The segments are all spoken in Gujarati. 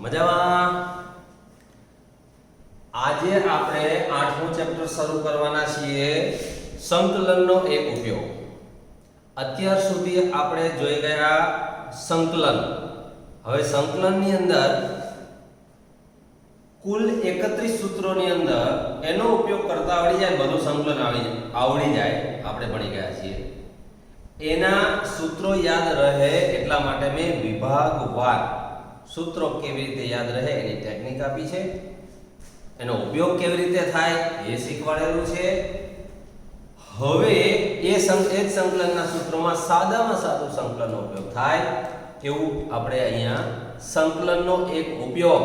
મજામાં? આજે આપણે 8મું ચેપ્ટર શરૂ કરવાના છીએ, સંકલનનો એક ઉપયોગ. અત્યાર સુધી આપણે જોઈ ગયા સંકલન. હવે સંકલનની અંદર કુલ 31 સૂત્રોની અંદર એનો ઉપયોગ કરતા આવડી જાય, બધું સંકલન આવડી જાય, આપણે ભણી ગયા છીએ. એના સૂત્રો યાદ રહે એટલા માટે મેં વિભાગવાર સૂત્રો કેવી રીતે યાદ રહે એની ટેકનિક આપી છે. એનો ઉપયોગ કેવી રીતે થાય એ શીખવાડેલું છે. હવે એ સંકલનના સૂત્રોમાં સાદામાં સાદું સંકલનનો ઉપયોગ થાય એવું આપણે અહીંયા સંકલનનો એક ઉપયોગ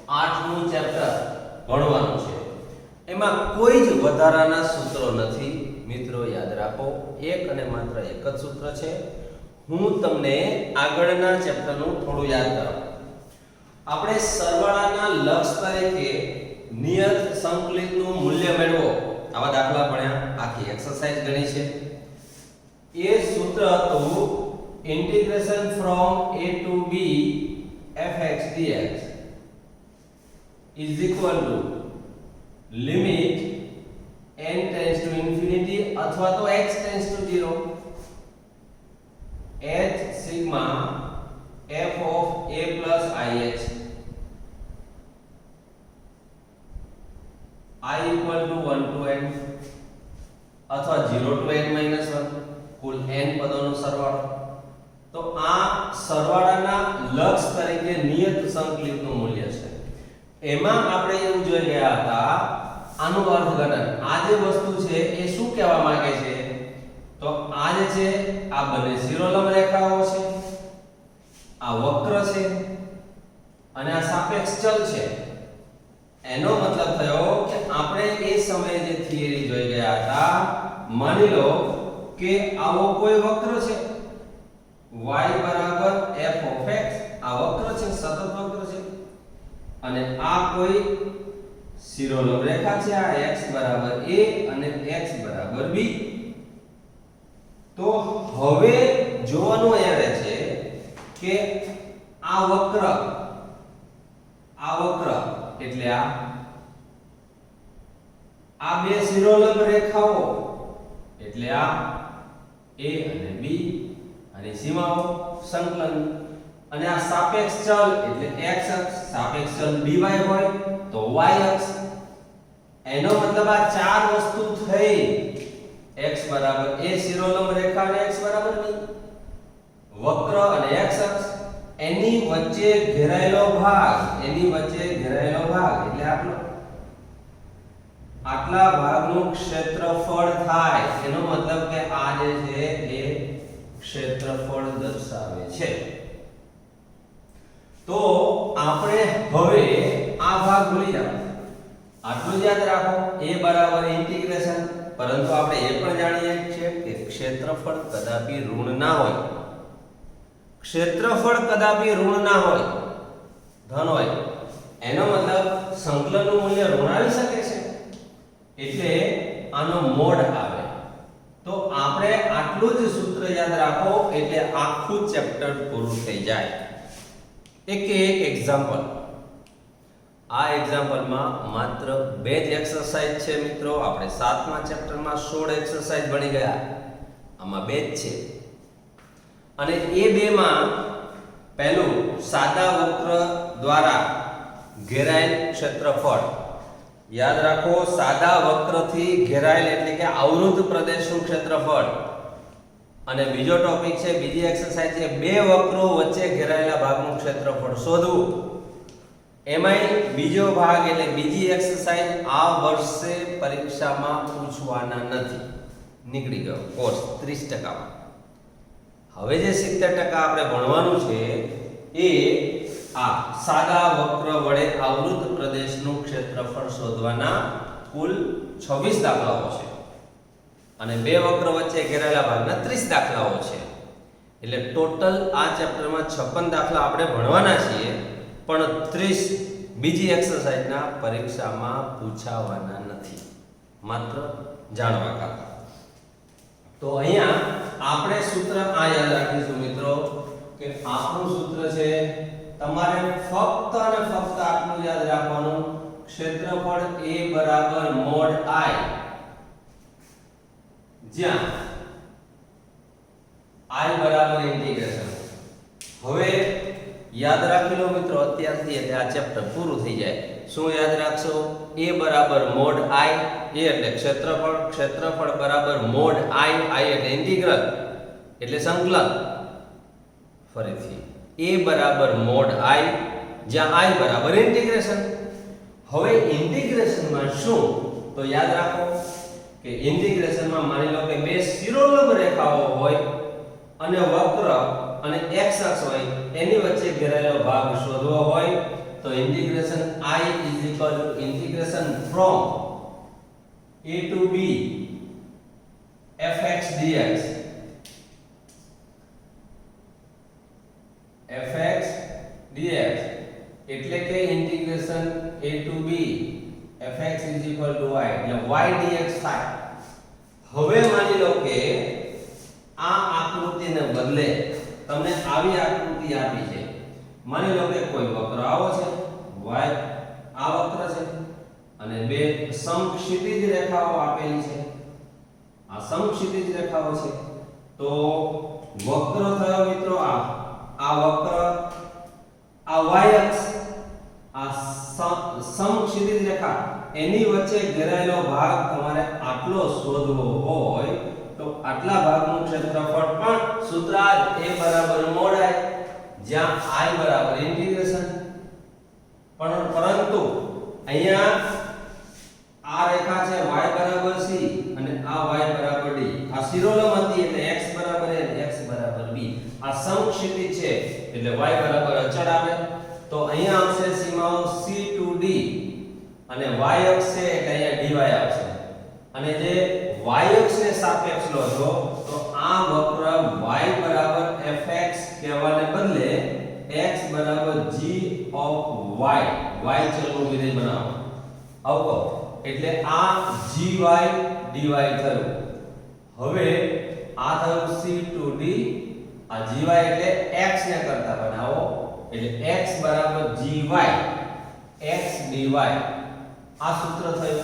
8મું ચેપ્ટર ભણવાનું છે. એમાં કોઈ જ વધારાના સૂત્રો નથી મિત્રો, યાદ રાખો. એક અને માત્ર એક જ સૂત્ર છે. હું તમને આગળના ચેપ્ટરનું થોડું યાદ કરાવું. આપણે સરવાળાના લક્ષ તરીકે નિયત સંકલિતનું મૂલ્ય મેળવો આવા દાખલા ભણ્યા, આખી એક્સરસાઇઝ ગણી છે. એ સૂત્ર હતું integration from a to b fx dx is equal to limit n tends to infinity અથવા તો x tends to 0 h sigma f of a plus ih I equal to 1 to n અથવા 0 to n minus 1 cool n પદોનો સરવાળો. તો આ સરવાળાના લક્ષ તરીકે નિયત સંકલિતનું મૂલ્ય છે. એમાં આપણે એવું જોઈ ગયા હતા આનું અર્થઘટન. આ જે વસ્તુ છે એ શું કહેવા માંગે છે? તો આ જે છે આ બંને શિરોલંબ રેખાઓ છે, આ વક્ર છે અને આ સાપેક્ષ ચલ છે. એનો મતલબ થયો કે આપણે એ સમયે જે થિયરી જોઈ ગયા હતા, માની લો કે આવો કોઈ વક્ર છે y બરાબર f of x, આ વક્ર છે, સતત વક્ર છે, અને આ કોઈ શિરોલંબ રેખા છે, આ x બરાબર a અને x બરાબર b. તો હવે જોવાનું એ રહે છે કે આ વક્ર એટલે આ બે શિરોલંબ રેખાઓ એટલે આ a અને b અને સીમાઓ સંકલન, અને આ સાપેક્ષ ચલ એટલે x અક્ષ, સાપેક્ષ ચલ dy હોય તો y અક્ષ. એનો મતલબ આ ચાર વસ્તુ થઈ x બરાબર a શિરોલંબ રેખા અને x બરાબર b, વક્ર અને x અક્ષ, એની વચ્ચે ઘેરાયેલો ભાગ એટલે આટલા ભાગનું ક્ષેત્રફળ થાય. એનો મતલબ કે આ જે છે એ ક્ષેત્રફળ દર્શાવે છે. તો આપણે હવે આ ભાગ ભૂલી જાઓ, આટલું જ યાદ રાખો. a બરાબર ઇન્ટિગ્રેશન, પરંતુ આપણે એ પણ જાણીએ છીએ કે ક્ષેત્રફળ કદાપી ઋણ ના હોય. ક્ષેત્રફળ કદાપી ઋણ ના હોય, ધન હોય. એનો મતલબ સંકલનનું મૂલ્ય ઋણ આવી શકે છે, એટલે આનો મોડ આવે. તો આપણે આટલું જ સૂત્ર યાદ રાખો એટલે આખું ચેપ્ટર પૂરું થઈ જાય. એક એક્ઝામ્પલ. આ એક્ઝામ્પલમાં માત્ર 2 જ એક્સરસાઇઝ છે મિત્રો. આપણે 7મા ચેપ્ટરમાં 16 એક્સરસાઇઝ ભણી ગયા, આમાં 2 જ છે. અને એ 2માં પહેલું સાદા વક્ર દ્વારા ઘેરાયેલ ક્ષેત્રફળ. યાદ રાખો, સાદા વક્રથી ઘેરાયેલ એટલે કે આવૃત પ્રદેશનું ક્ષેત્રફળ. અને બીજો ટોપિક છે, બીજી એક્સરસાઇઝ છે, 2 વક્રો વચ્ચે ઘેરાયેલા ભાગનું ક્ષેત્રફળ શોધવું. એમાંય બીજો ભાગ એટલે બીજી એક્સરસાઇઝ આ વર્ષે પરીક્ષામાં પૂછવાના નથી, નીકળી ગયો કોર્સ 30%. હવે જે 70% આપણે ભણવાનું છે એ આ સાદા વક્ર વડે આવૃત પ્રદેશનું ક્ષેત્રફળ શોધવાના કુલ 26 દાખલાઓ છે, અને 2 વક્ર વચ્ચે ઘેરાયેલા ભાગના 30 દાખલાઓ છે. એટલે ટોટલ આ ચેપ્ટરમાં 56 દાખલા આપણે ભણવાના છીએ, પણ 30 બીજી એક્સરસાઇઝના પરીક્ષામાં પૂછાવાના નથી, માત્ર જાણવા ખાતર. તો અહીંયા આપણે સૂત્ર આ યાદ રાખીશું મિત્રો કે આપણું સૂત્ર છે તમારે ફક્ત અને ફક્ત આટલું યાદ રાખવાનું, ક્ષેત્રફળ A બરાબર મોડ I, જ્યાં I બરાબર ઇન્ટિગ્રેશન. હવે યાદ રાખી લો મિત્રો અત્યારથી, એટલે આ ચેપ્ટર પૂરું થઈ જાય. શું યાદ રાખશો? A બરાબર મોડ I, A એટલે ક્ષેત્રફળ, ક્ષેત્રફળ બરાબર મોડ I, I એટલે ઇન્ટિગ્રલ એટલે સંકલન. ફરીથી A બરાબર મોડ I, જ્યાં I બરાબર ઇન્ટિગ્રેશન. હવે ઇન્ટિગ્રેશનમાં શું? તો યાદ રાખો કે ઇન્ટિગ્રેશનમાં માની લો કે બે શિરોલંબ રેખાઓ હોય અને વક્ર અને x અક્ષ હોય, એની વચ્ચે ઘેરાયેલો ભાગ શોધવો હોય તો integration I is equal to integration from a to b fx dx, fx dx એટલે કે integration a to b fx is equal to y, એટલે y dx થાય. હવે માની લો કે આ આકૃતિને બદલે તમને આવી આકૃતિ આપી છે. માની લો કે કોઈ વક્ર આવો છે, y આ વક્ર છે અને બે સમક્ષિતિજ રેખાઓ આપેલી છે. આ સમક્ષિતિજ રેખાઓ છે તો વક્ર થયો મિત્રો આ વક્ર, આ y અક્ષ, આ સમક્ષિતિજ રેખા, એની વચ્ચે ઘેરાયેલો ભાગ તમારે આટલો શોધવો હોય તો આટલા ભાગનું ક્ષેત્રફળ પણ સૂત્ર A બરાબર મોડ I, જ્યાં I બરાબર ઇન્ટિગ્રેશન. પરંતુ અહીંયા આ રેખા છે y બરાબર c અને આ y બરાબર d. આ શિરોલંબ હતી એટલે x બરાબર a, x બરાબર b. આ સમક્ષિતિજ છે એટલે y બરાબર અચળ આવે. તો અહીંયા આવશે સીમાઓ c to d અને y અક્ષ છે એટલે અહીંયા dy આવશે. અને જે y અક્ષને સાપેક્ષ લો છો તો આ વક્ર y બરાબર fx કહેવાને બદલે x બરાબર g of y, y ચલનું વિધેય બનાવો આવો, એટલે આ gy dy થયું. હવે આ થયું c to d, આ gy એટલે x ને કરતા બનાવો એટલે x બરાબર gy x dy. આ સૂત્ર થયું.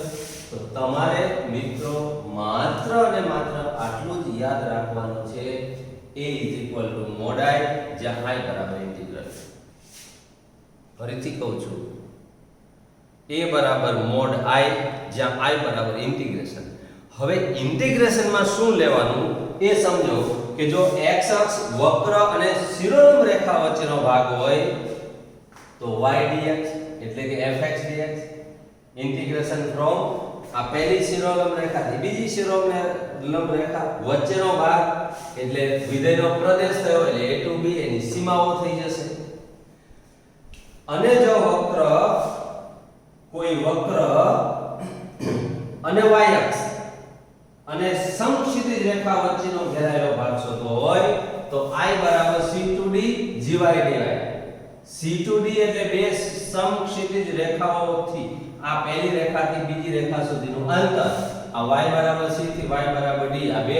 તો તમારે મિત્રો માત્ર અને માત્ર આટલું જ યાદ રાખવાનું છે, A is equal to mod I, જ્યાં I બરાબર ઇન્ટિગ્રલ. ફરીથી કહું છું, A બરાબર mod I, જ્યાં I બરાબર ઇન્ટિગ્રેશન. હવે ઇન્ટિગ્રેશનમાં શું લેવાનું એ સમજો કે જો x અક્ષ, વક્ર અને શિરોલંબ રેખા વચ્ચેનો ભાગ હોય તો y dx એટલે કે fx dx. ઇન્ટિગ્રેશન ફ્રોમ આ પહેલી શિરોલંબ રેખાથી બીજી શિરોલંબ રેખા વચ્ચેનો ભાગ એટલે વિધેયનો પ્રદેશ થયો એટલે a to b એની સીમાઓ થઈ જશે. અને જો કોઈ વક્ર અને y અક્ષ અને સમક્ષિતિજ રેખા વચ્ચેનો ઘેરાયેલો ભાગ શોધવો હોય તો I બરાબર c to d gy dy. c to d એટલે બે સમક્ષિતિજ રેખાઓથી આ પહેલી રેખાથી બીજી રેખા સુધીનું અંતર. આ y બરાબર c થી y બરાબર d, આ બે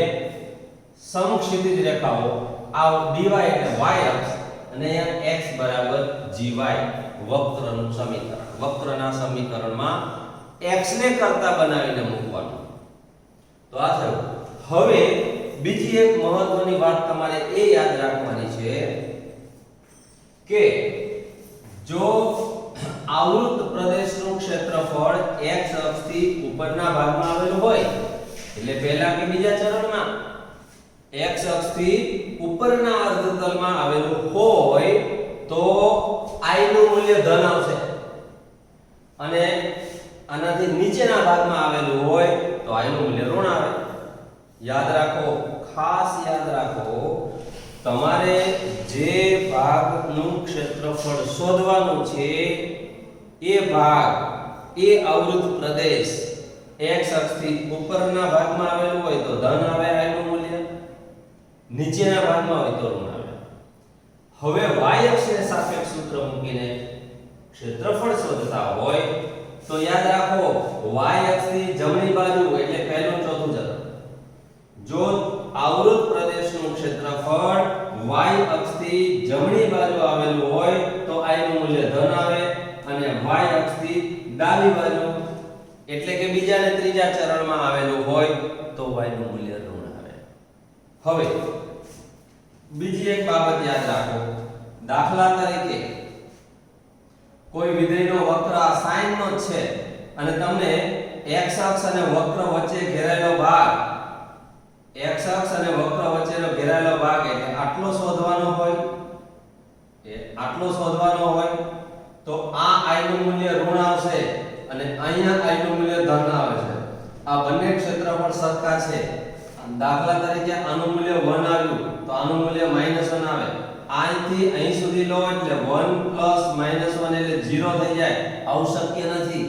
સમક્ષિતિજ રેખાઓ. આ dy એટલે y અક્ષ અને અહીંયા x બરાબર gy, વક્રનું સમીકરણ. વક્રના સમીકરણમાં x ને કરતા બનાવીને મૂકવાનું. તો આ થયું. હવે બીજી એક મહત્વની વાત તમારે એ યાદ રાખવાની છે કે જો આવૃત પ્રદેશનું ક્ષેત્રફળ x અક્ષથી ઉપરના ભાગમાં આવેલું હોય એટલે પહેલા કે બીજા ચરણમાં x અક્ષથી ઉપરના અર્ધતલમાં આવેલું હોય તો I નું મૂલ્ય ધન આવશે અને આનાથી નીચેના ભાગમાં આવેલું હોય તો I નું મૂલ્ય ઋણ આવે. યાદ રાખો, ખાસ યાદ રાખો, તમારે જે ભાગનું ક્ષેત્રફળ શોધવાનું છે એ ભાગ, એ આવૃત પ્રદેશ x અક્ષથી ઉપરના ભાગમાં આવેલું હોય તો ધન આવે I નું મૂલ્ય, નીચેના ભાગમાં હોય તો ઋણ આવે. હવે y અક્ષને સાપેક્ષ સૂત્ર મૂકીને ક્ષેત્રફળ શોધતા હોય તો યાદ રાખો y અક્ષની જમણી બાજુ એટલે પહેલું ચોથું ચરણ. જો આવૃત પ્રદેશનું ક્ષેત્રફળ y અક્ષથી જમણી બાજુ આવેલું હોય તો I મૂલ્ય ધન આવે અને y અક્ષથી ડાબી બાજુ એટલે કે બીજા અને ત્રીજા ચરણમાં આવેલું હોય તો y નું મૂલ્ય ઋણ આવે. હવે બીજી એક બાબત યાદ રાખો. દાખલા તરીકે કોઈ વિધેયનો વક્ર આ sin નો છે અને તમને x અક્ષ અને વક્ર વચ્ચે ઘેરાયેલો ભાગ x અક્ષ અને વક્ર વચ્ચેનો ઘેરાયેલો ભાગ એટલે આટલો શોધવાનો હોય તો આ i નું મૂલ્ય ઋણ આવશે અને અહીંયા i નું મૂલ્ય ધન આવે છે. આ બંને ક્ષેત્રફળ સરખા છે. દાખલા તરીકે આનું મૂલ્ય 1 આવ્યું તો આનું મૂલ્ય -1 આવે. અહીંથી અહીં સુધી લો એટલે 1 + -1 એટલે 0 થઈ જાય. આવું શક્ય નથી.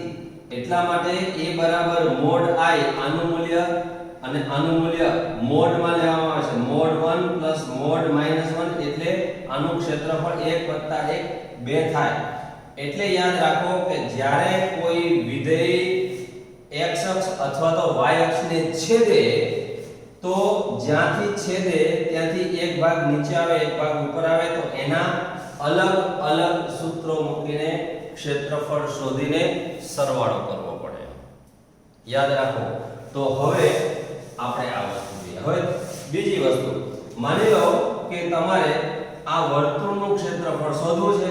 એટલા માટે a બરાબર mod i આનું મૂલ્ય અને આનું મૂલ્ય મોડ માં લેવામાં આવે છે. mod 1 + mod -1 એટલે આનું ક્ષેત્રફળ 1 + 1 2 થાય. એટલે યાદ રાખો કે જ્યારે કોઈ વિધેય x અક્ષ અથવા તો y અક્ષને છેદે તો જ્યાંથી છેદે ત્યાંથી એક ભાગ નીચે આવે એક ભાગ ઉપર આવે તો એના અલગ અલગ સૂત્રો મૂકીને ક્ષેત્રફળ શોધીને સરવાળો કરવો પડે. યાદ રાખો. તો હવે આપણે આ વસ્તુ જોઈએ. હવે બીજી વસ્તુ માની લો કે તમારે આ વર્તુળનું ક્ષેત્રફળ શોધવું છે.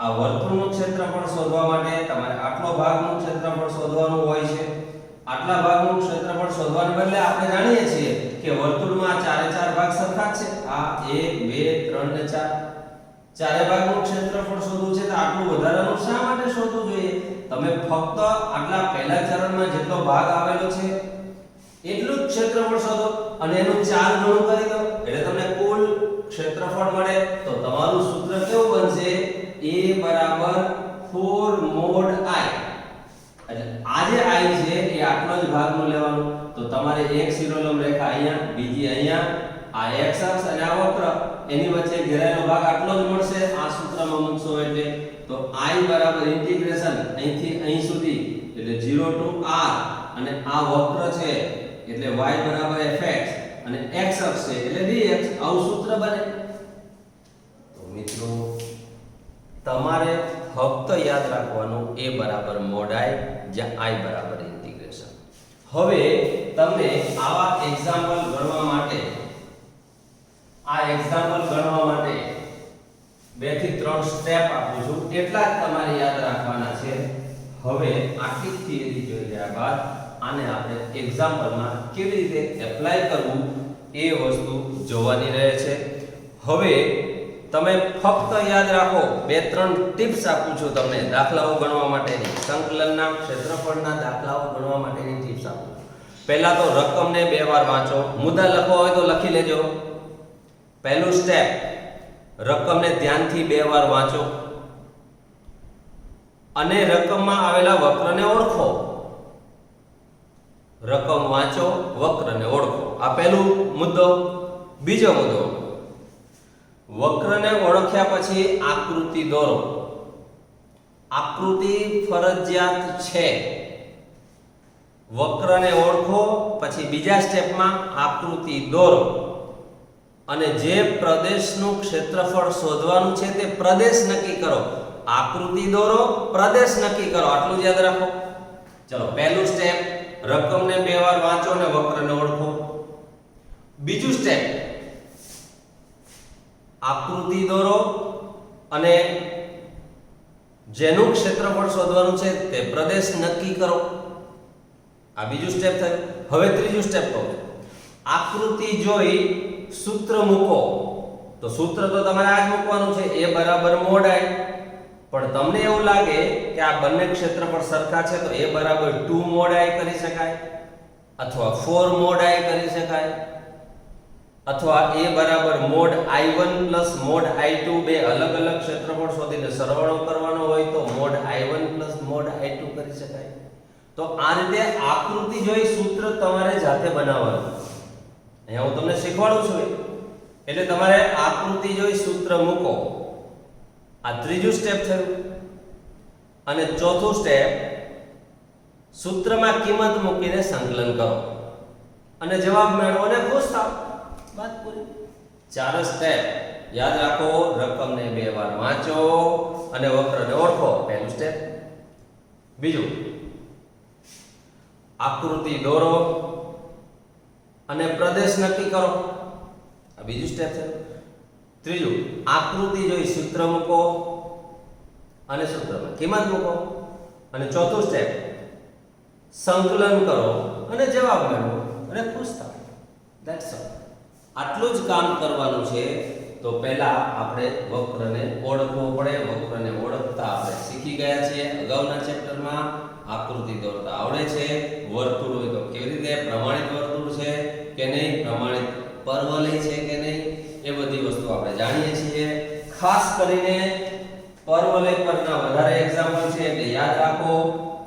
આ વર્તુળનું ક્ષેત્રફળ શોધવા માટે તમારે આટલો ભાગનું ક્ષેત્રફળ શોધવાનું હોય છે. આટલા ભાગનું ક્ષેત્રફળ શોધવાને બદલે આપણે જાણીએ છીએ કે વર્તુળમાં ચારે ચાર ભાગ સરખા છે. આ 1 2 3 ને 4 ચારે ભાગનું ક્ષેત્રફળ શોધવું છે તો આટલું વધારાનું શા માટે શોધવું જોઈએ? તમે ફક્ત આટલા પહેલા ચરણમાં જેટલો ભાગ આવેલો છે એટલું જ ક્ષેત્રફળ શોધો અને એનું 4 ગણું કરી દો એટલે તમને કુલ ક્ષેત્રફળ મળે. તો તમારું સૂત્ર કેવું બનશે? a બરાબર 4 mod i. એટલે આ જે i છે એ આટલો જ ભાગનું લેવાનું. તો તમારે એક શિરોલંબ રેખા અહીંયા, બીજી અહીંયા, આ x અક્ષ અને આ વક્ર એની વચ્ચે ઘેરાયેલો ભાગ આટલો જ મળશે. આ સૂત્રમાં મૂકશો એટલે તો i બરાબર ઇન્ટિગ્રેશન અહીંથી અહીં સુધી એટલે 0 to r અને આ વક્ર છે એટલે y બરાબર fx અને x અક્ષ છે એટલે dx. આવું સૂત્ર બને. તો મિત્રો તમારે ફક્ત યાદ રાખવાનું a બરાબર mod i જ્યાં i બરાબર ઇન્ટિગ્રેશન. હવે તમને આવા એક્ઝામ્પલ ગણવા માટે 2 થી 3 સ્ટેપ આપું છું. એટલા જ તમારે યાદ રાખવાના છે. હવે આટલી થિયરી જોઈ ગયા બાદ આને આપણે એક્ઝામ્પલમાં કેવી રીતે એપ્લાય કરવું એ વસ્તુ જોવાની રહે છે. હવે તમે ફક્ત યાદ રાખો 2-3 ટિપ્સ આપું છું તમને દાખલાઓ ગણવા માટેની, સંકલનના ક્ષેત્રફળના દાખલાઓ ગણવા માટેની ટિપ્સ આપું છું. પહેલા તો રકમને 2 વાર વાંચો. મુદ્દા લખવા હોય તો લખી લેજો. પહેલું સ્ટેપ, રકમને ધ્યાનથી 2 વાર વાંચો અને રકમમાં આવેલા વક્રને ઓળખો. રકમ વાંચો, વક્રને ઓળખો. આ પહેલું મુદ્દો. બીજો મુદ્દો, વક્રને ઓળખ્યા પછી આકૃતિ દોરો. આકૃતિ ફરજિયાત છે. વક્રને ઓળખો પછી બીજા સ્ટેપમાં આકૃતિ દોરો અને જે પ્રદેશનું ક્ષેત્રફળ શોધવાનું છે તે પ્રદેશ નક્કી કરો. આકૃતિ દોરો, પ્રદેશ નક્કી કરો. આટલું યાદ રાખો. ચલો, પહેલું સ્ટેપ, રકમને 2 વાર વાંચો અને વક્રને ઓળખો. બીજું સ્ટેપ, આકૃતિ દોરો અને જેનું ક્ષેત્રફળ શોધવાનું છે તે પ્રદેશ નક્કી કરો. આ બીજું સ્ટેપ થયું. હવે ત્રીજું સ્ટેપ કહું. આકૃતિ જોઈ સૂત્ર મૂકો. તો સૂત્ર તો તમારે આ જ મૂકવાનું છે, a બરાબર mod i. પણ તમને એવું લાગે કે આ બંને ક્ષેત્રફળ સરખા છે તો a બરાબર 2 mod i કરી શકાય અથવા 4 mod i કરી શકાય અથવા a બરાબર mod i1 plus mod i2 બે અલગ અલગ ક્ષેત્રફળ શોધીને સરવાળો કરવાનો હોય તો mod i1 plus mod i2 કરી શકાય. તો આ રીતે આકૃતિ જોઈ સૂત્ર તમારે જાતે બનાવવાનું. અહીંયા હું તમને શીખવાડું છું એટલે તમારે આકૃતિ જોઈ સૂત્ર મૂકો. આ ત્રીજું સ્ટેપ થયું. અને ચોથું સ્ટેપ, સૂત્રમાં કિંમત મૂકીને સંકલન કરો અને જવાબ મેળવો અને ખુશ થાઓ. વાત પૂરી. 4 સ્ટેપ યાદ રાખો, રકમને 2 વાર વાંચો અને વક્રને ઓળખો, પહેલું સ્ટેપ. બીજું, આકૃતિ દોરો અને પ્રદેશ નક્કી કરો, આ બીજું સ્ટેપ છે. ત્રીજું, આકૃતિ જોઈ સૂત્ર મૂકો અને સૂત્રમાં કિંમત મૂકો. અને ચોથું સ્ટેપ, સંકલન કરો અને જવાબ મેળવો અને ખુશ થાઓ. That's all. આટલું જ કામ કરવાનું છે. તો પહેલા આપણે વક્રને ઓળખવો પડે. વક્રને ઓળખતા આપણે શીખી ગયા છીએ અગાઉના ચેપ્ટરમાં. આકૃતિ દોરતા આવડે છે. વર્તુળ હોય તો કેવી રીતે, પ્રમાણિત વર્તુળ છે કે નહીં, પ્રમાણિત પરવલય છે કે નહીં, એ બધી વસ્તુ આપણે જાણીએ છીએ. ખાસ કરીને પરવલય પરના વધારે એક્ઝામ્પલ છે એટલે યાદ રાખો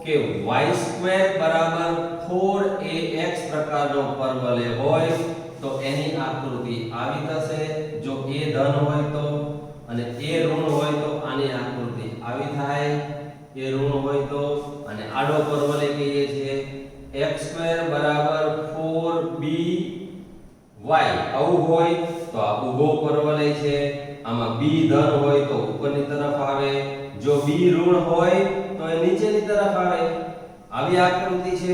કે y² બરાબર 4ax પ્રકારનો પરવલય હોય તો એની આકૃતિ આવી થશે. જો a ધન હોય તો અને a ઋણ હોય તો આની આકૃતિ આવી થાય. a ઋણ હોય તો અને આડો પરવલય કહીએ છીએ. x² બરાબર 4by આવું હોય તો આ ઊભો પરવલય છે. આમાં b ધન હોય તો ઉપરની તરફ આવે, જો b ઋણ હોય તો એ નીચેની તરફ આવે. આવી આકૃતિ છે.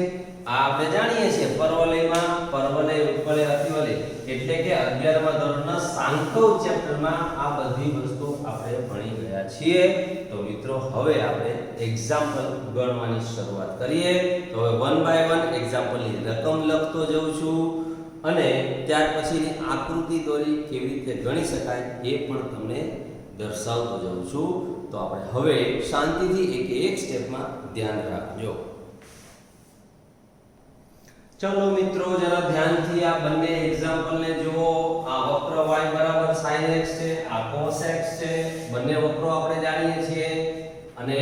આ આપણે જાણીએ છીએ પરવલયમાં પરવલય, ઉપવલય, અતિવલય એટલે કે 11મા ધોરણના સાંકવ ચેપ્ટરમાં આ બધી વસ્તુ આપણે ભણી ગયા છીએ. તો મિત્રો હવે આપણે એક્ઝામ્પલ ગણવાની શરૂઆત કરીએ. તો હવે 1 બાય 1 એક્ઝામ્પલની રકમ લખતો જઉં છું અને ત્યાર પછીની આકૃતિ દોરી કેવી રીતે ગણી શકાય એ પણ તમને દર્શાવતો જાઉં છું. તો આપણે હવે શાંતિથી એક સ્ટેપમાં ધ્યાન રાખજો. ચલો મિત્રો, જરા ધ્યાનથી આ બંને એક્ઝામ્પલને જુઓ. આ વક્ર y બરાબર sin x છે, આ cos x છે. બંને વક્રો આપણે જાણીએ છીએ અને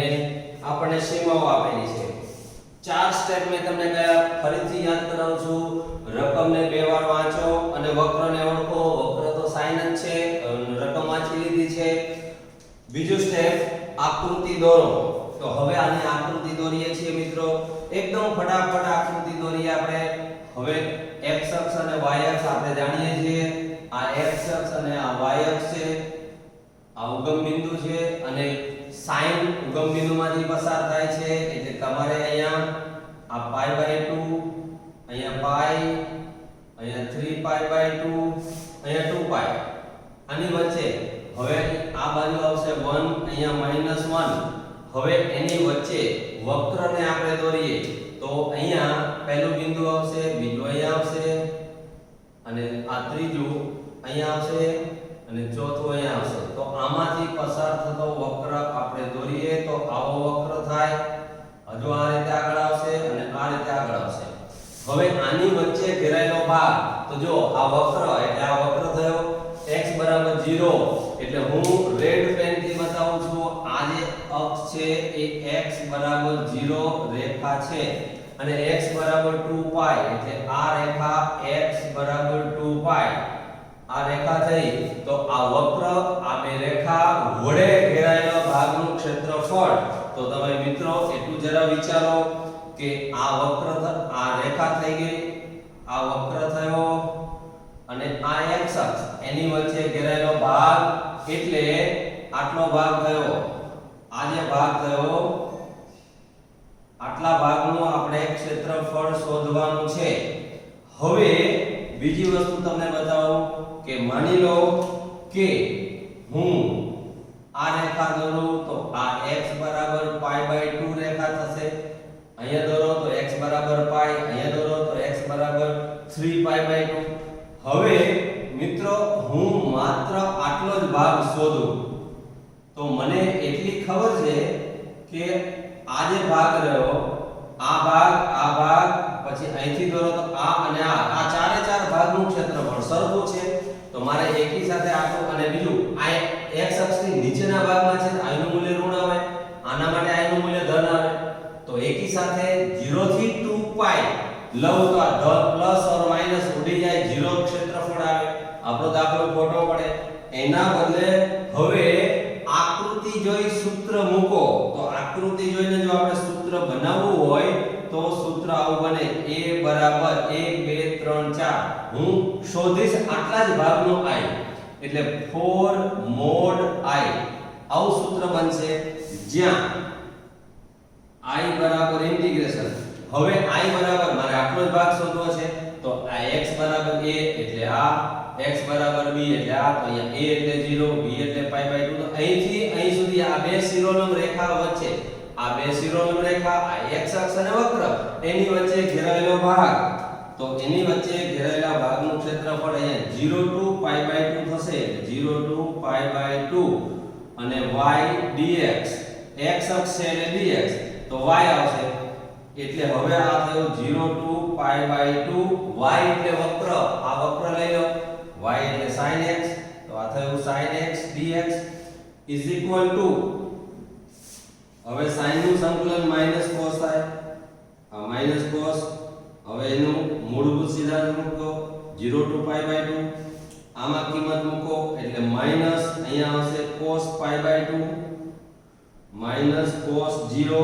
આપણને સીમાઓ આપેલી છે. 4 સ્ટેપ મેં તમને કયા ફરીથી યાદ કરાવું છું. રકમને 2 વાર વાંચો અને વક્રને ઓળખો. વક્ર તો sin જ છે, રકમ વાંચી લીધી છે. બીજું સ્ટેપ, આકૃતિ દોરો. તો હવે આની આકૃતિ દોરીએ છીએ મિત્રો. એકદમ ફટાફટ આકૃતિ દોરીએ આપણે. હવે x અક્ષ અને y અક્ષ આપણે જાણીએ છીએ. આ x અક્ષ અને આ y અક્ષ છે. આ ઉગમ બિંદુ છે અને sin ઉગમ બિંદુમાંથી પસાર થાય છે એટલે તમારે અહીંયા આ π/2, અહીંયા π, અહીંયા 3π/2, અહીંયા 2π. આની વચ્ચે હવે આ બાજુ આવશે 1, અહીંયા -1. હવે એની વચ્ચે વક્રને આપણે દોરીએ તો અહીંયા પહેલું બિંદુ આવશે, બીજું અહીંયા આવશે અને આ ત્રીજું અહીંયા આવશે અને ચોથું અહીંયા આવશે. તો આમાંથી પસાર થતો વક્ર આપણે દોરીએ તો આવો વક્ર થાય. હજુ આ રીતે આગળ આવશે અને આ રીતે આગળ આવશે. હવે આની વચ્ચે ઘેરાયેલો ભાગ, તો જો આ વક્ર એટલે આ વક્ર થયો. x બરાબર 0 એટલે હું રેડ પેન થી બતાવું છું. આ જે અક્ષ છે એ x બરાબર 0 રેખા છે અને x બરાબર 2π એટલે આ રેખા x બરાબર 2π આ રેખા થઈ. તો આ વક્ર, આ બે રેખા વડે ઘેરાયેલા ભાગનું ક્ષેત્રફળ. તો તમે મિત્રો એટલું જરા વિચારો કે આ વક્ર, આ રેખા થઈ ગઈ, આ વક્ર થયો અને આ x અક્ષ એની વચ્ચે ઘેરાયેલો ભાગ એટલે આટલો ભાગ થયો. આ જે ભાગ થયો આટલા ભાગનું આપણે ક્ષેત્રફળ શોધવાનું છે. હવે બીજી વસ્તુ તમને બતાવું કે માની લો કે હું આ રેખા દોરું તો આ x બરાબર π/2 રેખા થશે. અહીંયા દોરો તો x બરાબર π, અહીંયા દોરો તો x બરાબર 3π/2. હવે મિત્રો હું માત્ર આટલો જ ભાગ શોધું તો મને એટલી ખબર છે કે આ જે ભાગ રહ્યો, આ ભાગ પછી અહીંથી દોરો તો આ અને આ ચારે ચાર ભાગનું ક્ષેત્રફળ સરખું છે. તો મારે એકી સાથે આટલું અને બીજું આ x અક્ષની નીચેના ભાગમાં છે આનું મૂલ્ય ઋણ આવે, આના માટે આનું મૂલ્ય ધન આવે. તો એકી સાથે 0 થી 2π લઉં તો આ પ્લસ ઓર માઈનસ ઉડી જાય, 0 ક્ષેત્રફળ આવે. આપણો દાખલો ખોટો પડે. એના બદલે હવે આકૃતિ જોઈ સૂત્ર મૂકો. તો આકૃતિ જોઈને જો આપણે સૂત્ર બનાવવું હોય તો સૂત્ર આવું બને a બરાબર 1 2 3 4. હું શોધીશ આટલા જ ભાગનો i. એટલે 4 mod i આવું સૂત્ર બનશે જ્યાં i બરાબર ઇન્ટિગ્રેશન હવે i બરાબર મારે આટલો જ ભાગ શોધવો છે તો આ x બરાબર a એટલે આ x બરાબર b એટલે આ તો અહીંયા a એટલે 0 b એટલે π/2 તો અહીંથી અહીં સુધી આ બે શિરોલંબ રેખા વચ્ચે આ બે શિરોલંબ રેખા આ x અક્ષ અને વક્ર એની વચ્ચે ઘેરાયેલો ભાગ તો એની વચ્ચે ઘેરાયેલા ભાગનું ક્ષેત્રફળ અહીંયા 0 to π/2 થશે 0 to π/2 અને y dx x અક્ષ છે એટલે dx તો y આવશે એટલે હવે આ થયો 0 to π/2 y એટલે વક્ર આ વક્ર લઈ લો y એટલે sin x તો આ થયું sin x dx is equal to હવે sin નું સંકલન માઈનસ cos થાય આ માઈનસ cos હવે એનું મૂળભૂત સિદ્ધાંત મૂકો 0 to π/2 આમાં કિંમત મૂકો એટલે માઈનસ અહીંયા આવશે cos π/2 માઈનસ cos 0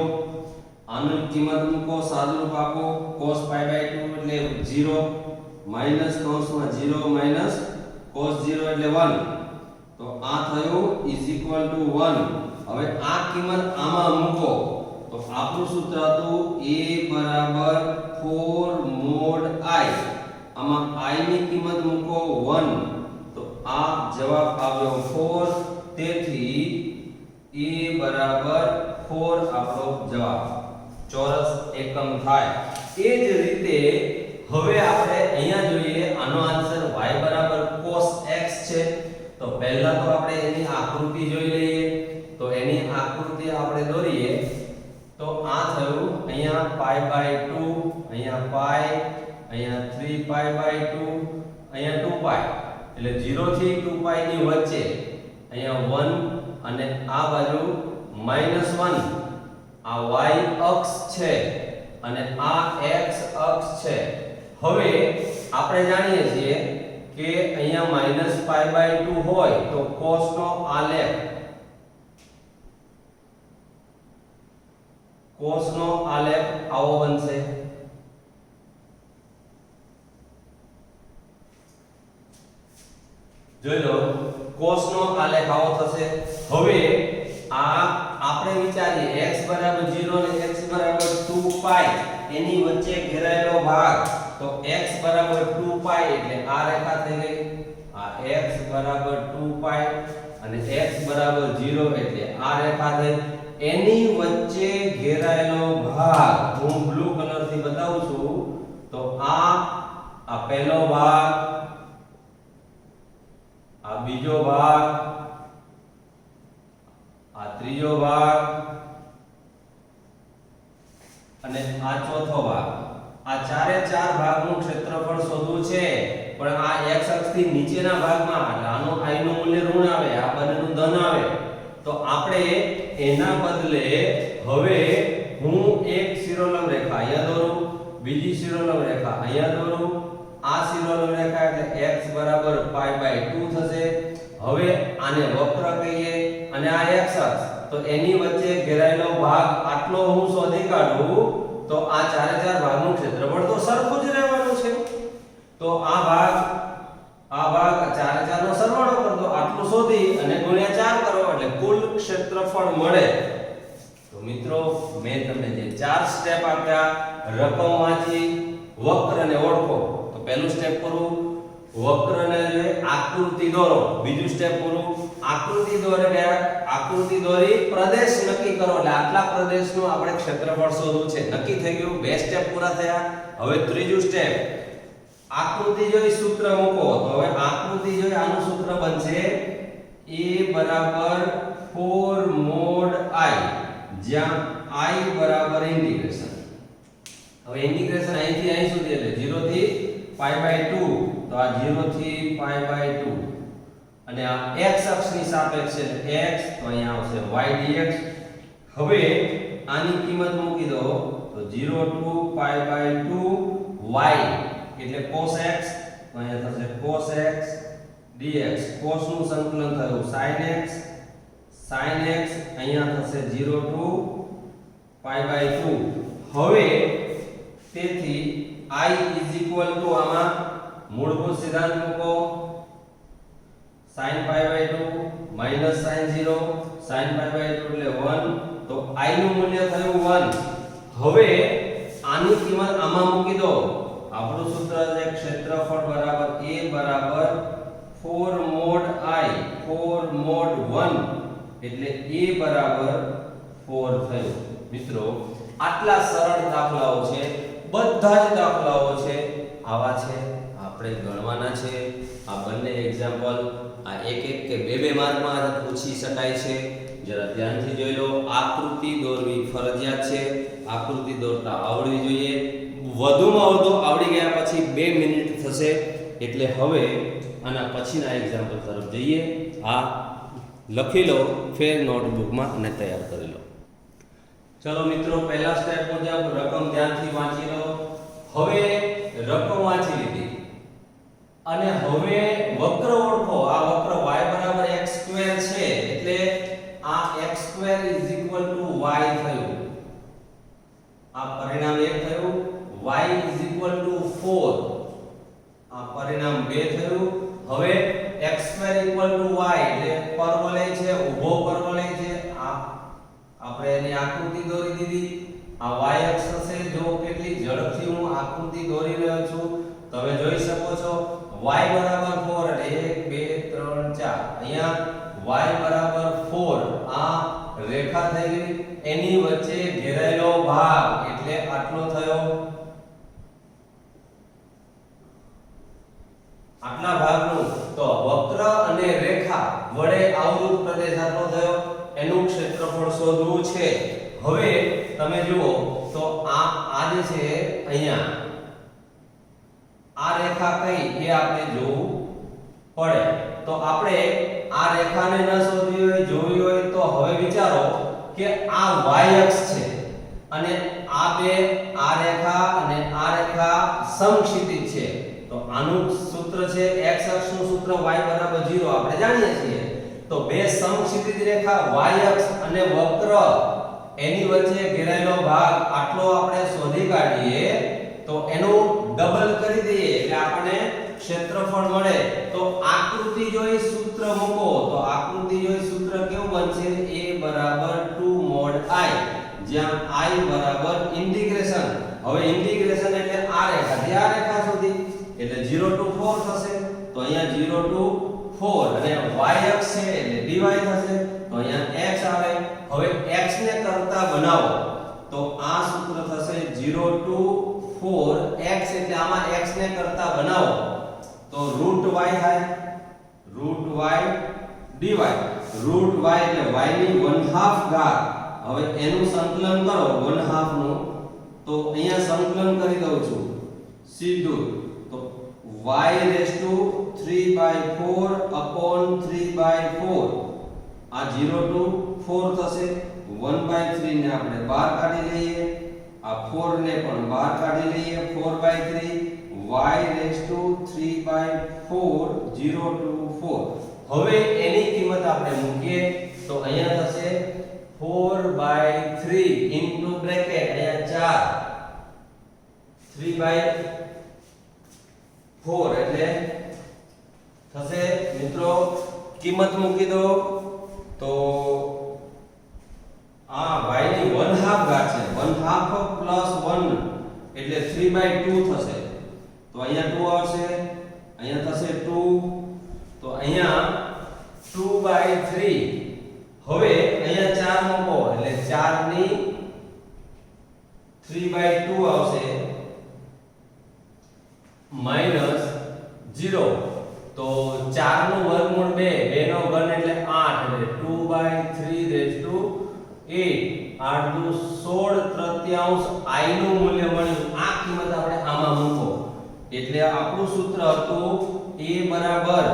આનું કિંમત મૂકો સાદુરૂપ આપો cos π/2 એટલે 0 માઈનસ કૌંસમાં 0 માઈનસ cos 0 એટલે 1 તો આ થયું is equal to 1 હવે આ કિંમત આમાં મૂકો તો આપણું સૂત્ર હતું a બરાબર 4 mod i આમાં i ની કિંમત મૂકો 1 તો આ જવાબ આવ્યો 4 તેથી a બરાબર 4 આપણો જવાબ ચોરસ એકમ થાય એ જ રીતે હવે આપણે અહીંયા જોઈએ આનો આન્સર y બરાબર cos x છે તો પહેલા તો આપણે એની આકૃતિ જોઈ લઈએ તો એની આકૃતિ આપણે દોરીએ તો આ થયું અહીંયા π/2 અહીંયા π અહીંયા 3π/2 અહીંયા 2π એટલે 0 થી 2π ની વચ્ચે અહીંયા 1 અને આ બાજુ -1 આ y અક્ષ છે અને આ x અક્ષ છે હવે આપણે જાણીએ છીએ કે અહીંયા -π/2 હોય તો cos નો આલેખ આવો બનશે જોઈ લો cos નો આલેખ આવો થશે હવે આ આપણે વિચારીએ x બરાબર 0 અને x બરાબર 2π એની વચ્ચે ઘેરાયેલો ભાગ તો x બરાબર 2π એટલે આ રેખા થઈ ગઈ આ x બરાબર 2π અને x બરાબર 0 એટલે આ રેખા થઈ એની વચ્ચે ઘેરાયેલો ભાગ હું બ્લુ કલર થી બતાવું છું તો આ પહેલો ભાગ આ બીજો ભાગ આ ત્રીજો ભાગ અને આ ચોથો ભાગ આ ચારે ચાર ભાગનું ક્ષેત્રફળ શોધવું છે પણ આ x અક્ષથી નીચેના ભાગમાં આનો i નું મૂલ્ય ઋણ આવે આ બંનેનું ધન આવે તો આપણે એના બદલે હવે હું એક શિરોલંબ રેખા અહીંયા દોરું બીજી શિરોલંબ રેખા અહીંયા દોરું આ શિરોલંબ રેખા એટલે x બરાબર π/2 થશે હવે આને વક્ર કહીએ અને આ x અક્ષ તો એની વચ્ચે ઘેરાયેલો ભાગ આટલો હું શોધી કાઢું તો આ ચારે ચાર ભાગનું ક્ષેત્રફળ તો સરખું જ રહેવાનું છે તો આ ભાગ ચારે ચારનો સરવાળો કરો તો આટલું શોધી અને ગુણ્યા 4 કરો એટલે કુલ ક્ષેત્રફળ મળે તો મિત્રો મેં તમને જે ચાર સ્ટેપ આપ્યા રકમમાંથી વક્રને ઓળખો તો પહેલું સ્ટેપ કરું વક્રને આકૃતિ દોરો બીજું સ્ટેપ કરું આકૃતિ દોરી પ્રદેશ નક્કી કરો એટલે આટલા પ્રદેશનું આપણે ક્ષેત્રફળ શોધવું છે નક્કી થઈ ગયું બે સ્ટેપ પૂરા થયા હવે ત્રીજું સ્ટેપ આકૃતિ જોઈ સૂત્ર મૂકો તો હવે આકૃતિ જોઈ આનું સૂત્ર બનશે a બરાબર 4 mod i જ્યાં i બરાબર ઇન્ટિગ્રેશન હવે ઇન્ટિગ્રેશન અહીંથી અહીં સુધી એટલે 0 થી π/2 તો આ 0 થી π/2 અને આ x અક્ષની સાપેક્ષે એટલે x તો અહીંયા આવશે y dx હવે આની કિંમત મૂકી દો તો 0 to π/2 y એટલે cos x તો અહીંયા થશે cos x dx cos નું સંકલન થયું sin x અહીંયા થશે 0 to π/2 હવે તેથી i is equal to આમાં મૂળભૂત સિદ્ધાંત મૂકો sin pi by 2 minus sin 0 sin pi by 2 એટલે 1 તો I નું મૂલ્ય થયું 1. હવે આની કિંમત આમાં મૂકી દો. આપણું સૂત્ર છે ક્ષેત્રફળ બરાબર A બરાબર 4 mod I 4 mod 1 એટલે A બરાબર 4 થયું. મિત્રો આટલા સરળ દાખલાઓ છે, બધા જ દાખલાઓ છે આવા છે, આપણે ગણવાના છે. આ બંને એક્ઝામ્પલ આ એક એક કે બે બે માર્કમાં પૂછી શકાય છે. જરા ધ્યાનથી જોઈ લો. આકૃતિ દોરવી ફરજિયાત છે, આકૃતિ દોરતા આવડવી જોઈએ. વધુમાં વધુ આવડી ગયા પછી 2 મિનિટ થશે. એટલે હવે આના પછીના એક્ઝામ્પલ તરફ જઈએ. આ લખી લો ફેર નોટબુકમાં અને તૈયાર કરી લો. ચલો મિત્રો, પહેલા સ્ટેપ મુજબ રકમ ધ્યાનથી વાંચી લો. હવે રકમ વાંચી લીધી અને હવે વક્ર ઓળખો. આ વક્ર y બરાબર x² છે એટલે આ x² y થયું. આ પરિણામ 1 થયું. y 4 આ પરિણામ 2 થયું. હવે x² y એટલે પરવલય છે, ઊભો પરવલય છે. આ આપણે એની આકૃતિ દોરી દીધી. આ y અક્ષ હશે. જો કેટલી ઝડપથી હું આકૃતિ દોરી રહ્યો છું તમે જોઈ શકો છો. y બરાબર 4 એટલે 1 2 3 4. અહીંયા y બરાબર 4 આ રેખા થઈ ગઈ. એની વચ્ચે ઘેરાયેલો ભાગ એટલે આટલો થયો. આટલા ભાગનું તો વક્ર અને રેખા વડે આવૃત પ્રદેશ આટલો થયો. એનું ક્ષેત્રફળ શોધવું છે. હવે તમે જુઓ તો આ જે છે અહીંયા આ રેખા કઈ એ આપણે જોવું પડે. તો આપણે આ રેખાને ન શોધવી હોય, જોવી હોય તો હવે વિચારો કે આ y અક્ષ છે અને આ બે આ રેખા અને આ રેખા સમક્ષિતિજ છે. તો આનું સૂત્ર છે x અક્ષનું સૂત્ર y બરાબર 0 આપણે જાણીએ છીએ. તો બે સમક્ષિતિજ રેખા y અક્ષ અને વક્ર એની વચ્ચે ઘેરાયેલો ભાગ આટલો આપણે શોધી કાઢીએ તો એનું ડબલ કરી દઈએ એટલે આપણને ક્ષેત્રફળ મળે. તો આકૃતિ જોઈ સૂત્ર મૂકો તો આકૃતિ જોઈ સૂત્ર કેવું બનશે? a બરાબર 2 mod I જ્યાં I બરાબર ઇન્ટિગ્રેશન. હવે ઇન્ટિગ્રેશન એટલે આ રેખા આ રેખા સુધી એટલે 0 to 4 થશે. તો અહીંયા 0 to 4 અને y અક્ષ છે એટલે dy થશે. તો અહીંયા x આવે. હવે x ને કરતા બનાવો તો આ સૂત્ર થશે 0 to 4 x એટલે આમાં x ને કરતા બનાવો તો √y થાય. √y dy. √y એટલે y ની 1/2 ઘાત. હવે એનું સંકલન કરો 1/2 નું તો અહીંયા સંકલન કરી દઉં છું સીધું. તો y રેઝ ટુ 3/4 upon 3/4 આ 0 to 4 થશે. 1/3 ને આપણે બહાર કાઢી લઈએ. આ 4 ને પણ બહાર કાઢી લઈએ. 4/3 y રેઝ ટુ 3/4 0 to 4. હવે એની કિંમત આપણે મૂકીએ તો અહીંયા થશે 4/3 ઇન્ટુ બ્રેકેટ અહીંયા 4 3/4 એટલે થશે મિત્રો કિંમત મૂકી દો તો આ y ની 1/2 ઘાત છે. 1/2 પ્લસ 1 એટલે 3/2 થશે. તો અહીંયા 2 આવશે. અહીંયા થશે 2. તો અહીંયા 2/3. હવે અહીંયા 4 મૂકો એટલે 4 ની 3/2 આવશે માઈનસ 0. તો 4 નું વર્ગમૂળ 2 2 નો ઘન એટલે 8 એટલે 2/3 રેઝ ટુ 8 8 નું 16/3 I નું મૂલ્ય મળ્યું. આ કિંમત આપણે આમાં મૂકો એટલે આપણું સૂત્ર હતું a બરાબર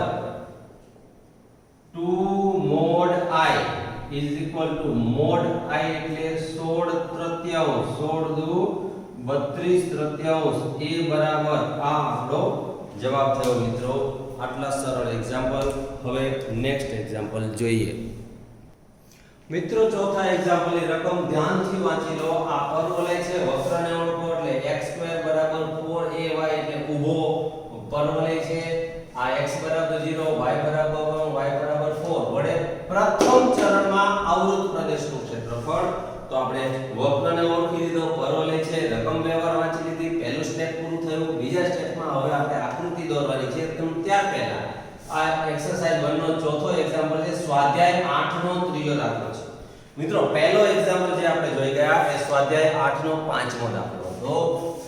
2 mod I mod I એટલે 16/3 16 દુ 32/3 a બરાબર આ આપણો જવાબ થયો મિત્રો. આટલા સરળ એક્ઝામ્પલ. હવે નેક્સ્ટ એક્ઝામ્પલ જોઈએ. મિત્રો ચોથા એક્ઝામ્પલ ની રકમ ધ્યાનથી વાંચી લો. આ પરવલય છે, વક્રને ઓળખો એટલે x² બરાબર 4ay એટલે ઊભો પરવલય છે. આ x બરાબર 0 y બરાબર 1 તો આપણે વક્રને ઓળખી લીધો, પરોલે છે, રકમ વ્યવહાર વાંચી લીધી, પહેલું સ્ટેપ પૂરું થયું. બીજા સ્ટેપમાં હવે આપણે આકૃતિ દોરવાની છે. ત્યાર પહેલા આ એક્સરસાઇઝ 1 નો ચોથો એક્ઝામ્પલ છે, સ્વાધ્યાય 8 નો ત્રીજો દાખલો છે. મિત્રો પહેલો એક્ઝામ્પલ જે આપણે જોઈ ગયા એ સ્વાધ્યાય 8 નો પાંચમો દાખલો હતો.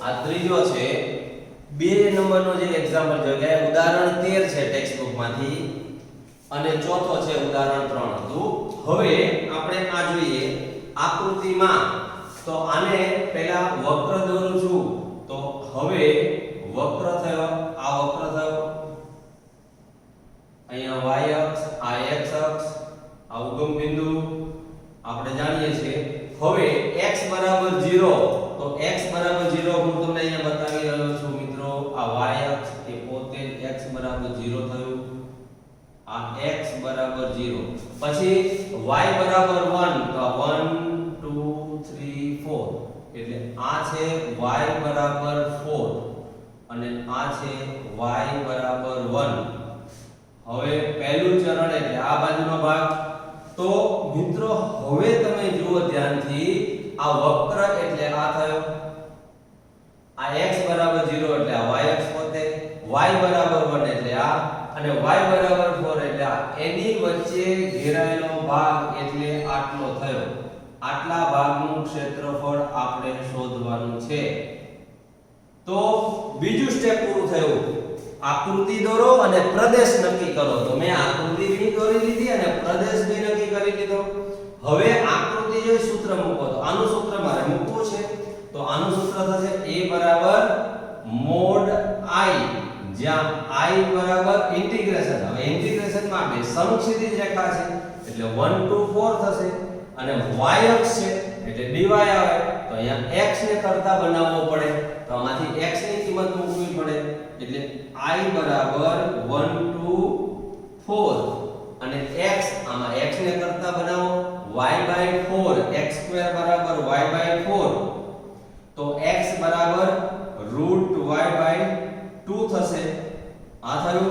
આ ત્રીજો છે 2 નંબરનો જે એક્ઝામ્પલ જોઈ ગયા ઉદાહરણ 13 છે ટેક્સ્ટ બુકમાંથી અને ચોથો છે ઉદાહરણ 3 હતું. હવે આપણે આ જોઈએ આકૃતિમાં. તો આને પહેલા વક્ર દોરું છું. તો હવે વક્ર થયો, આ વક્ર થયો, અહીંયા y અક્ષ, આ x અક્ષ, આ ઉગમ બિંદુ આપણે જાણીએ છીએ. હવે x બરાબર 0, તો x બરાબર 0 હું તમને અહીંયા બતાવી રહ્યો છું મિત્રો. આ y અક્ષ એ પોતે x બરાબર 0 થયું, આ x બરાબર 0. પછી y બરાબર 1, તો 1 2 3 4 એટલે આ છે y બરાબર 4 અને આ છે y બરાબર 1. હવે પહેલું ચરણ એટલે આ બાજુનો ભાગ. તો મિત્રો હવે તમે જુઓ ધ્યાનથી, આ વક્ર એટલે આ થયો, આ x બરાબર 0 એટલે આ y અક્ષ પોતે, y બરાબર 1 એટલે આ અને y બરાબર 4 એટલે આ. એની વચ્ચે ઘેરાયેલો ભાગ એટલે આટલો થયો. આટલા ભાગનું ક્ષેત્રફળ આપણે શોધવાનું છે. તો બીજું સ્ટેપ પૂરું થયું. આકૃતિ દોરો અને પ્રદેશ નક્કી કરો. તો મેં આકૃતિ બી દોરી લીધી અને પ્રદેશ બી નક્કી કરી લીધો. હવે આકૃતિ જે સૂત્ર મૂકો, તો આનું સૂત્ર મારે મૂકવું છે. તો આનું સૂત્ર થશે a બરાબર મોડ i, જ્યાં i બરાબર ઇન્ટિગ્રેશન. હવે ઇન્ટિગ્રેશનમાં બે સમક્ષિતિજ રેખા છે એટલે 1 to 4 થશે અને y અક્ષ છે એટલે dy આવે. તો અહીંયા x ને કરતા બનાવવો પડે, તો આમાંથી x ની કિંમત મૂકવી પડે એટલે i બરાબર 1 to 4 અને x, આમાં x ને કરતા બનાવો y/4, x² બરાબર y/4. તો x બરાબર √y/2 થશે. આ થયું.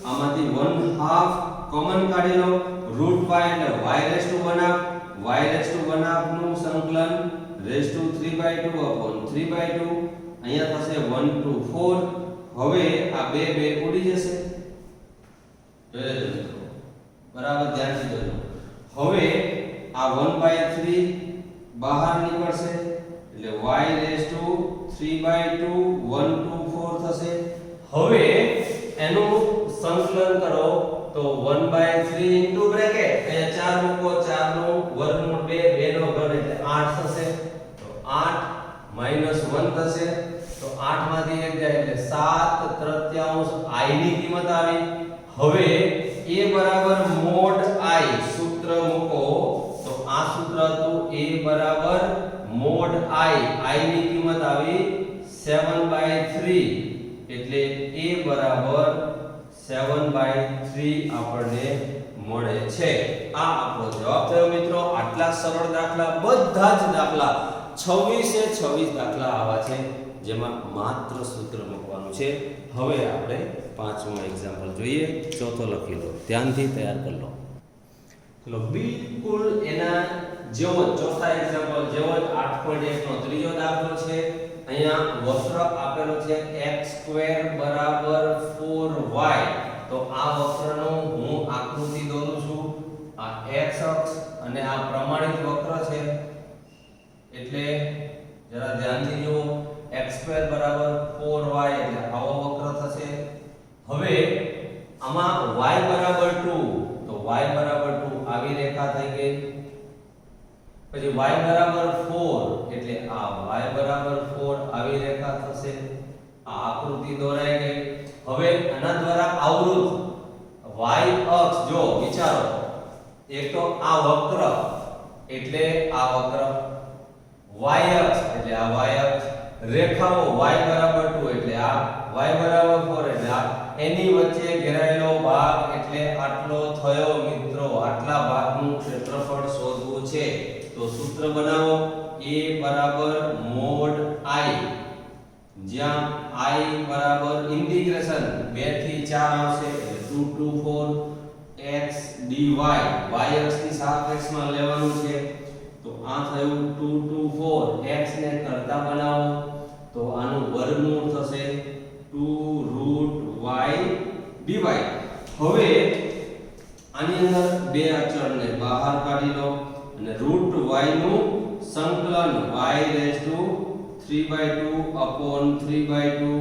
આમાંથી 1/2 કોમન કાઢી લો, √y એટલે y બનાવ, y બનાવનું સંકલન (3/2/3/2) અહીંયા થશે 1 to 4. હવે આ બે ઉડી જશે. જોજો મિત્રો, બરાબર ધ્યાનથી જોજો. હવે આ 1/3 બહાર નીકળશે એટલે y(3/2) 1 to 4 થશે. હવે એનું સંકલન કરો તો 1/3 ઇન્ટુ બ્રેકેટ, અહીંયા 4 મૂકો, 4 નું વર્ગમૂળ 2, 2 નો ઘન એટલે 8 થશે. તો 8 -1 થશે. તો 8 માંથી 1 જાય એટલે 7/3 i ની કિંમત આવી. હવે a બરાબર મોડ i સૂત્ર મૂકો. તો આ સૂત્ર હતું a બરાબર મોડ i, i ની કિંમત આવી 7/3 એટલે a બરાબર 7/3 આપણને મળે છે. આ આપણો જવાબ થયો મિત્રો. આટલા સરળ દાખલા, બધા જ દાખલા 26 દાખલા આવા છે જેમાં માત્ર સૂત્ર મૂકવાનું છે. હવે આપણે પાંચમો એક્ઝામ્પલ જોઈએ. ચોથો લખી લો, ધ્યાનથી તૈયાર કરી લો. ચલો બિલકુલ એના જેવો ચોથા એક્ઝામ્પલ જેવો જ 8.1 નો ત્રીજો દાખલો છે. અહીંયા વક્ર આપેલો છે x² બરાબર 4y. તો આ વક્રનું હું આકૃતિ દોરું છું. આ x અક્ષ અને આ પ્રમાણિત વક્ર છે એટલે જરા ધ્યાનથી જુઓ. x² બરાબર 4y એટલે આવો વક્ર થશે. હવે આમાં y બરાબર 2, તો y બરાબર 2 આવી રેખા થઈ ગઈ. પછી y બરાબર 4 એટલે આ y બરાબર 4 આવી રેખા થશે. આ આકૃતિ દોરાઈ ગઈ. હવે આના દ્વારા આવૃત y અક્ષ, જો વિચારો, એક તો આ વક્ર એટલે આ વક્ર, y અક્ષ એટલે આ y અક્ષ, રેખાઓ y બરાબર 2 એટલે આ y બરાબર 4 એટલે આ, એની વચ્ચે ઘેરાયેલો ભાગ એટલે આટલો થયો મિત્રો. આટલા ભાગનું ક્ષેત્રફળ શોધવું છે. તો સૂત્ર બનાવો a બરાબર મોડ i, જ્યાં i બરાબર ઇન્ટિગ્રેશન 2 થી 4 આવશે એટલે 2 to 4 x dy, y અક્ષની સાપેક્ષમાં લેવાનું છે. તો તો આ થયું 2 2 4 x ને કરતા બનાવો તો આનું વર્ગમૂળ થશે 2 √y dy. હવે આની અંદર બે અચળને બહાર કાઢી લો અને √y નું સંકલન y રેઝ ટુ 3/2 upon 3/2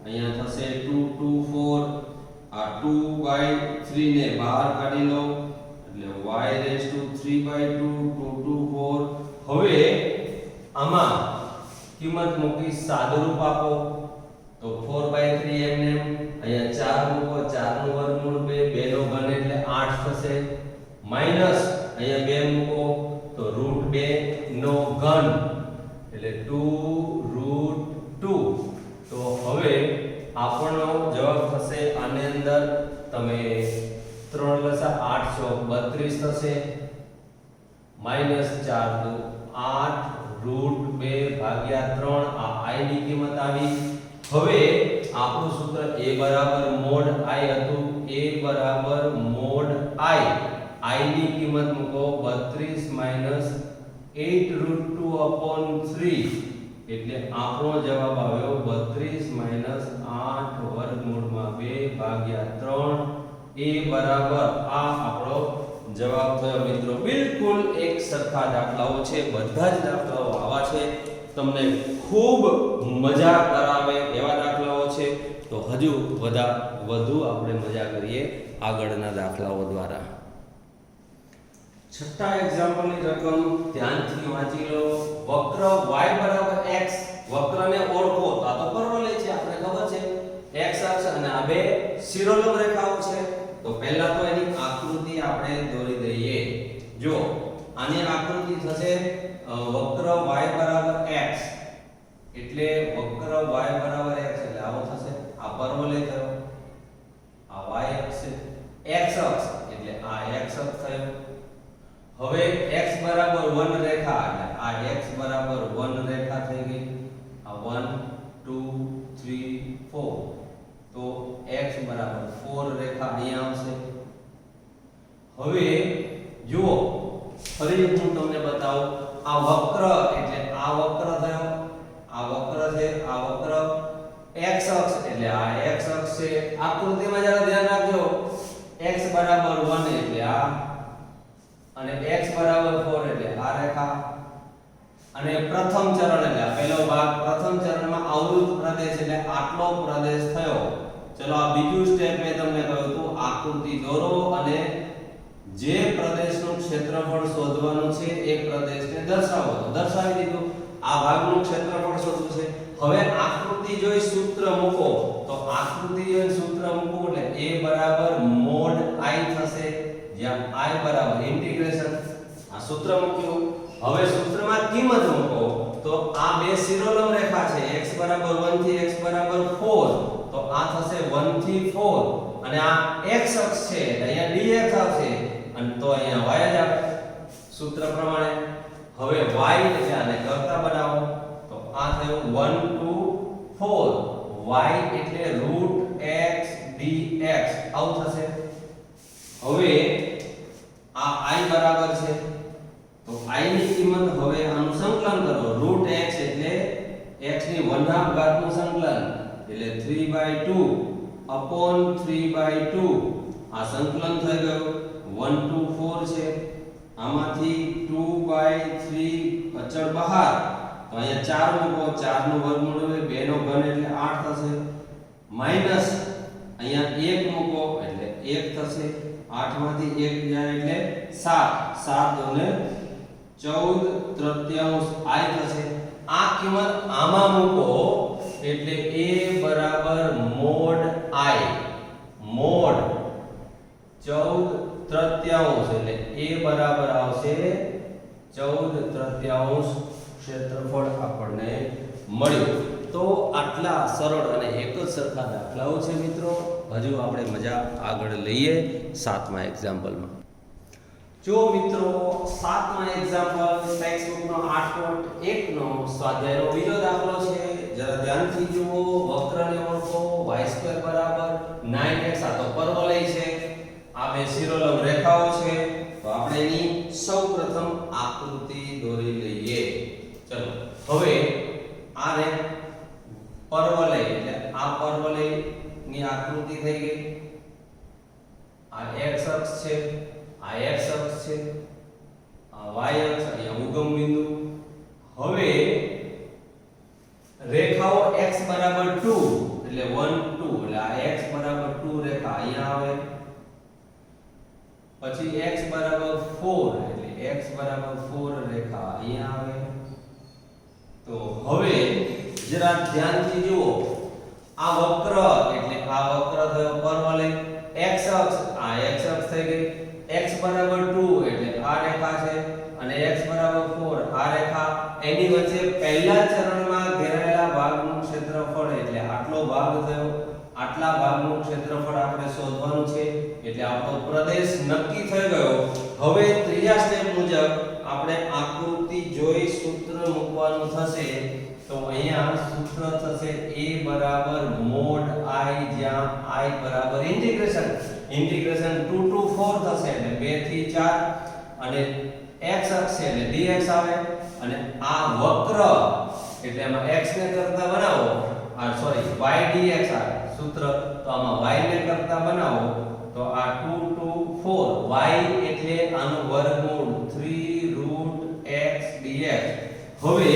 અહીંયા થશે 2 2 4 આ 2/3 ને બહાર કાઢી લો એટલે y રેઝ ટુ 3/2 2 2 4. હવે આમાં કિંમત મૂકી સાદુરૂપ આપો તો 4/3 એમને અહીંયા 4 મૂકો 4 નું વર્ગમૂળ 2 2 નો ઘન એટલે 8 થશે માઈનસ અહીંયા 2 મૂકો તો √2 નો ઘન એટલે 2 √2. તો હવે આપણો જવાબ થશે આની અંદર તમે 3 લસા 8 ચોક 32 થશે માઈનસ 4 તો 8 √2 ભાગ્યા 3 આ i ની કિંમત આવી. હવે આપણું સૂત્ર a બરાબર મોડ i હતું. a બરાબર મોડ i ની કિંમત મૂકો 32 માઈનસ 8 √2 upon 3 એટલે આપણો જવાબ આવ્યો 32 માઈનસ 8 વર્ગમૂળમાં 2 ભાગ્યા 3. a બરાબર આ આપણો જવાબ થયો મિત્રો. બિલકુલ એક સરખા દાખલાઓ છે, બધા જ દાખલાઓ આવા છે, તમને ખૂબ મજા કરાવે એવા દાખલાઓ છે. તો હજુ વધુ આપણે મજા કરીએ આગળના દાખલાઓ દ્વારા. છઠ્ઠા એક્ઝામ્પલની રકમ ધ્યાનથી વાંચી લો. વક્ર y બરાબર x, વક્રને ઓળખો. આ તો પરવલય છે, આપણે ખબર છે x અક્ષ અને આ બે શિરોલંબ રેખાઓ છે. તો પહેલા તો એની આકૃતિ આપણે દોરી દઈએ. જો આની આકૃતિ થશે વક્ર y બરાબર x એટલે વક્ર y બરાબર x એટલે આવો થશે. આ પરવલય થયો, આ y અક્ષ છે. x અક્ષ એટલે આ x અક્ષ થયો. હવે x બરાબર 1 રેખા એટલે આ x બરાબર 1 રેખા થઈ ગઈ. આ 1 2 3 4 તો x બરાબર 4 રેખા અહીંયા આવશે. હવે જુઓ ફરી હું તમને બતાવું. આ વક્ર એટલે આ વક્ર થયો, આ વક્ર છે, આ વક્ર x અક્ષ એટલે આ x અક્ષ છે. આકૃતિમાં જરા ધ્યાન રાખજો. x બરાબર 1 એટલે આ અને x બરાબર 4 એટલે આ રેખા અને પ્રથમ ચરણ એટલે આ પહેલો ભાગ. પ્રથમ ચરણમાં અવૃત પ્રદેશ એટલે આટલો પ્રદેશ થયો. ચલો આ બીજું સ્ટેપ મેં તમને કહ્યું હતું આકૃતિ દોરો અને જે પ્રદેશનું ક્ષેત્રફળ શોધવાનું છે એ પ્રદેશને દર્શાવો. તો દર્શાવી દીધું. આ ભાગનું ક્ષેત્રફળ શોધવું છે. હવે આકૃતિ જોઈ સૂત્ર મૂકો તો આકૃતિ જોઈ સૂત્ર મૂકો એટલે a બરાબર મોડ i થશે, જ્યાં i બરાબર ઇન્ટિગ્રેશન. આ સૂત્ર મૂક્યું. હવે સૂત્રમાં કિંમત મૂકો તો આ બે શિરોલંબ રેખા છે. x બરાબર 1 થી x બરાબર 4 તો આ થશે 1 થી 4 અને આ x અક્ષ છે અહીંયા dx આવશે અને તો અહીંયા y જ આવે સૂત્ર પ્રમાણે. હવે y એટલે આને કરતા બનાવો તો આ થયું 1 to 4 y એટલે √x dx આવું થશે. હવે આ i બરાબર છે તો i ની કિંમત હવે આનું સંકલન કરો. √x એટલે x ની 1/2 ઘાતનું સંકલન એટલે 3/2 upon 3/2 આ સંકલન થઈ ગયું. 1 to 4 છે, આમાંથી 2/3 અચળ બહાર તો અહીંયા 4 મૂકો. 4 નું વર્ગમૂળ હોય 2 નો ઘન એટલે 8 થશે માઈનસ અહીંયા 1 મૂકો એટલે 1 થશે. 8 માંથી 1 જાય એટલે 7 7 અને 14/3 i થશે. આ કિંમત આમાં મૂકો એટલે a બરાબર મોડ i મોડ 14/3 એટલે a બરાબર આવશે 14/3 ક્ષેત્રફળ આપણને મળ્યું. તો આટલા સરળ અને એક જ સરખા દાખલાઓ છે મિત્રો. હજુ આપણે મજા આગળ લઈએ 7મા એક્ઝામ્પલમાં. જો મિત્રો 7મા એક્ઝામ્પલ ટેક્સ્ટબુકનો 8.1 નો સ્વાધ્યાયનો બીજો દાખલો છે. જરા ધ્યાનથી જુઓ. વક્રને ઓળખો. y² બરાબર 9x આ તો પરવલય છે. આ બે શિરોલંબ રેખાઓ છે. તો આપણે એની સૌપ્રથમ આકૃતિ દોરી છે, આ x અક્ષ છે, આ y અક્ષ, અહીંયા ઉગમ બિંદુ. હવે રેખાઓ x બરાબર 2 એટલે 1 2 એટલે આ x બરાબર 2 રેખા અહીંયા આવે. પછી x બરાબર 4 એટલે x બરાબર 4 રેખા અહીંયા આવે. તો હવે જરા ધ્યાનથી જુઓ, આ વક્ર એટલે આ વક્ર થયો પરવલય, x અક્ષ, આ x અક્ષ થઈ ગઈ, x બરાબર 2 એટલે આ રેખા છે અને x બરાબર 4 આ રેખા. એની વચ્ચે પહેલા ચરણમાં ઘેરાયેલા ભાગનું ક્ષેત્રફળ એટલે આટલો ભાગ થયો. આટલા ભાગનું ક્ષેત્રફળ આપણે શોધવાનું છે એટલે આપણો પ્રદેશ નક્કી થઈ ગયો. હવે ત્રીજા સ્ટેપ મુજબ આપણે આકૃતિ જોઈ સૂત્ર મૂકવાનું થશે. તો અહીંયા સૂત્ર થશે a બરાબર mod I, જ્યાં I બરાબર ઇન્ટિગ્રેશન 2 to 4 થશે એટલે 2 થી 4 અને x અક્ષ છે એટલે dx આવે અને આ વક્ર એટલે એમાં x ને કરતા બનાવો, આ સોરી y dx આવે સૂત્ર. તો આમાં y ને કરતા બનાવો તો આ 2 to 4 y એટલે આનું વર્ગમૂળ 3 રૂટ x dx. હવે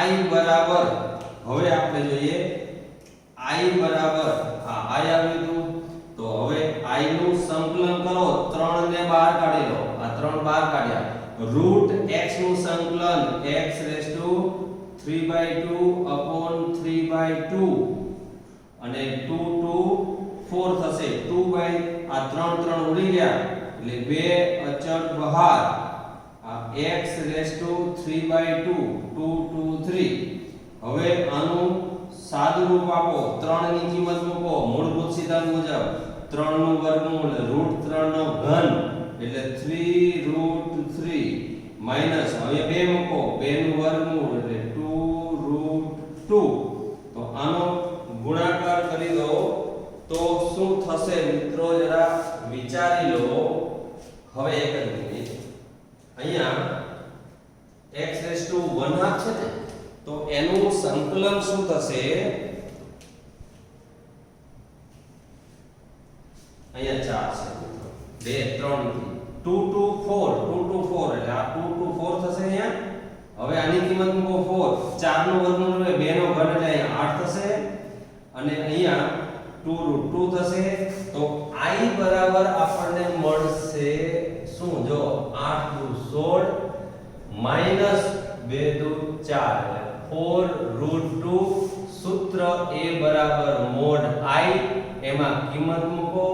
I બરાબર, હવે આપણે જોઈએ I બરાબર આ I આવ્યું હતું. તો હવે I નું સંકલન કરો, 3 ને બહાર કાઢી લો, આ 3 બહાર કાઢ્યા. રૂટ x નું સંકલન x રેઝ ટુ 3/2 upon 3/2 અને 2 to 4 થશે. 2 બાય આ 3 ઉડી ગયા એટલે 2 અચળ બહાર. આ x રેઝ ટુ 3/2 2 to 3. હવે આનું સાદુરૂપ આપો, 3 ની કિંમત મૂકો મૂળભૂત સિદ્ધાંત મુજબ. 3 નું વર્ગમૂળ રૂટ 3 નો ઘન એટલે 3 રૂટ 3 માઈનસ હવે 2 મૂકો, 2 નું વર્ગમૂળ એટલે 2 રૂટ 2. તો આનો ગુણાકાર કરી દો તો શું થશે મિત્રો, જરા વિચારી લો. હવે એક જ મિનિટ, અહીંયા x રેઝ ટુ 1 હાફ છે ને, તો એનું સંકલન શું થશે? અહીંયા 4 છે મિત્રો, 2 3 થી 2 to 4 એટલે આ 2 to 4 થશે અહીંયા. હવે આની કિંમત મૂકો 4 નું વર્ગમૂળ એટલે 2 નો ઘન એટલે અહીંયા 8 થશે અને અહીંયા 2 રૂટ 2 થશે. તો I બરાબર આપણને મળશે શું, જો 8 દુ 16 માઈનસ 2 દુ 4 એટલે 4 રૂટ 2. સૂત્ર a બરાબર mod I, એમાં કિંમત મૂકો,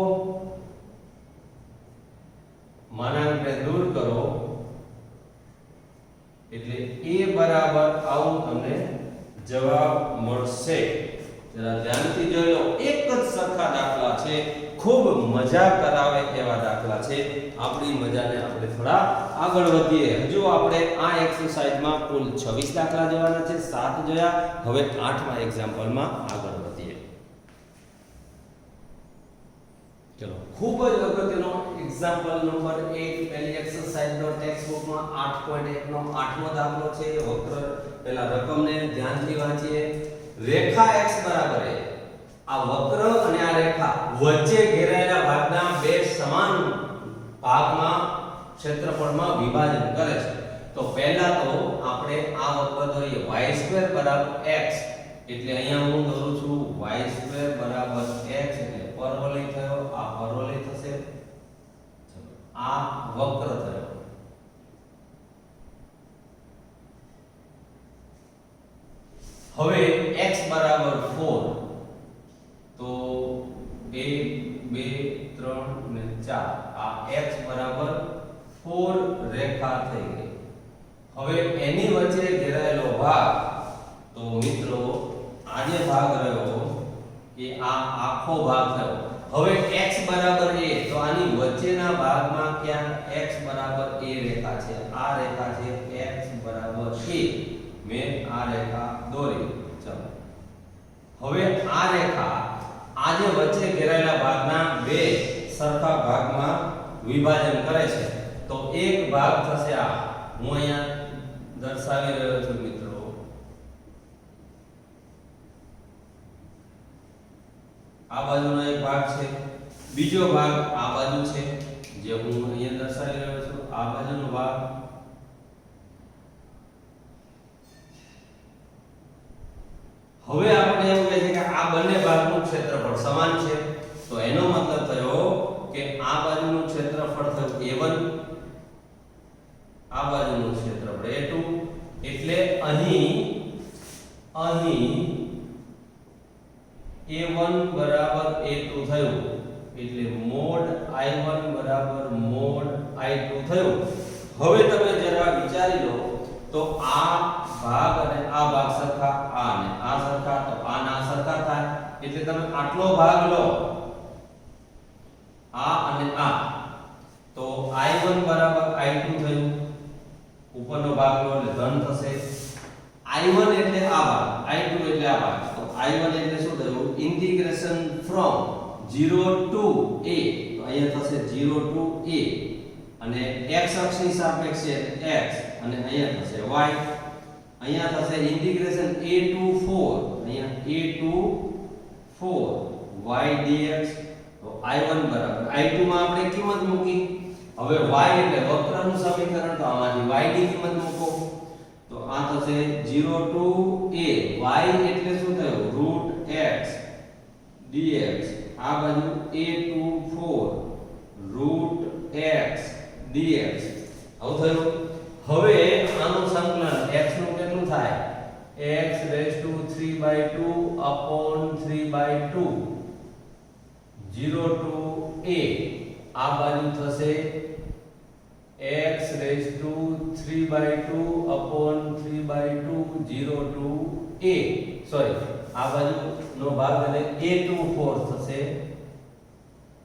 માનાંકને દૂર કરો એટલે a બરાબર આવું તમને જવાબ મળશે. જરા ધ્યાનથી જોઈ લો, એક જ સરખા દાખલા છે, ખૂબ મજા કરાવે એવા દાખલા છે. આપણી મજાને આપણે થોડા આગળ વધીએ. હજુ આપણે આ એક્સરસાઇઝમાં કુલ 26 દાખલા જોવાના છે, 7 જોયા. હવે 8મા એક્ઝામ્પલમાં આગળ વધીએ. ચલો, ખૂબ જ અગત્યનો એક્ઝામ્પલ નંબર 1 પહેલી એક્સરસાઇઝનો ટેક્સ્ટબુકમાં 8.1 નો 8મો દાખલો છે. વક્ર પેલા રકમને ધ્યાનથી વાંચીએ. રેખા x બરાબર a, આ વક્ર અને આ રેખા વચ્ચે ઘેરાયેલા ભાગના બે સમાન ભાગમાં ક્ષેત્રફળમાં વિભાજન કરે છે. તો પહેલા તો આપણે આ વક્ર દોરીએ. y² બરાબર x એટલે અહીંયા હું દોરું છું y² બરાબર x એટલે પરવલય થયો, આ પરવલય થશે, આ વક્ર થયો. હવે x બરાબર 4 તો 1 2 3 ને 4 આ x બરાબર 4 રેખા થઈ ગઈ. હવે એની વચ્ચે ઘેરાયેલો ભાગ, તો મિત્રો આ જે ભાગ રહ્યો એ આ આખો ભાગ થયો. હવે x બરાબર a, તો આની વચ્ચેના ભાગમાં ક્યાં x બરાબર a રેખા છે, આ રેખા છે x બરાબર a. મેં આ રેખા દોરી. ચલો, હવે આ રેખા આ જે વચ્ચે ઘેરાયેલા ભાગના બે સરખા ભાગમાં વિભાજન કરે છે. તો એક ભાગ થશે આ, હું અહીંયા દર્શાવી રહ્યો છું મિત્રો. આ બાજુનો એક ભાગ છે, બીજો ભાગ આ બાજુ છે. જે હું અહીંયા દર્શાવી રહ્યો છું આ બાજુનો ભાગ હવે આપણે એમ કહે છે કે આ બંને ભાગનું ક્ષેત્રફળ સમાન છે તો એનો મતલબ થયો કે આ બાજુનું ક્ષેત્રફળ થયું A1 આ બાજુનું ક્ષેત્રફળ A2 એટલે અહીં A1 બરાબર A2 થયું એટલે મોડ I1 બરાબર મોડ I2 થયું હવે તમે જરા વિચારી લો તો આ ભાગ અને આ ભાગ સરખા આ અને આ સરખા તો આ ના સરખા થાય એટલે તમે આટલો ભાગ લો આ અને આ તો I1 બરાબર I2 થયું ઉપરનો ભાગ લો એટલે ધન થશે I1 એટલે આ ભાગ I2 એટલે આ ભાગ તો I1 એટલે શું થયું ઇન્ટિગ્રેશન ફ્રોમ 0 to a તો અહીંયા થશે 0 to a અને x અક્ષની સાપેક્ષે x અને અહીંયા થશે y અહીંયા થશે ઇન્ટિગ્રેશન a to 4 અહીંયા a to 4 y dx તો I1 બરાબર I2 માં આપણે કિંમત મૂકી હવે y એટલે વક્રનું સમીકરણ તો આમાંથી y ની કિંમત મૂકો તો આ થશે 0 to a y એટલે શું થયું √x dx આ બાજુ a to 4 √x dx આવું થયું હવે આનું સંકલન x નું કેટલું થાય x raised to 3/2 upon 3/2 0 to a આ બાજુ થશે x raised to 3/2 upon 3/2 0 to a sorry આ બાજુનો ભાગ અને a to 4 થશે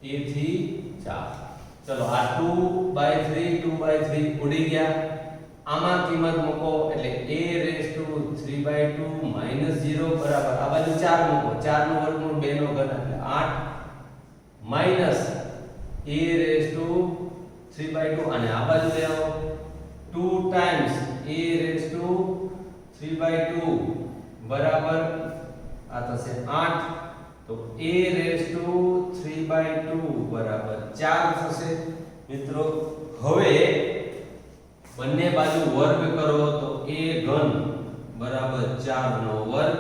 a થી 4 ચલો આ 2/3 2/3 ઉડી ગયા આમાં કિંમત મૂકો એટલે a raised to 3/2 -0 બરાબર આ બાજુ 4 મૂકો 4 નું વર્ગમૂળ 2 નો ઘન એટલે 8 માઈનસ a raised to 3/2 અને આ બાજુ લઈ આવો 2 times a raised to 3/2 બરાબર આ થશે 8 તો a raised to 3/2 બરાબર 4 થશે મિત્રો હવે બંને બાજુ વર્ગ કરો તો a ઘન બરાબર 4 નો વર્ગ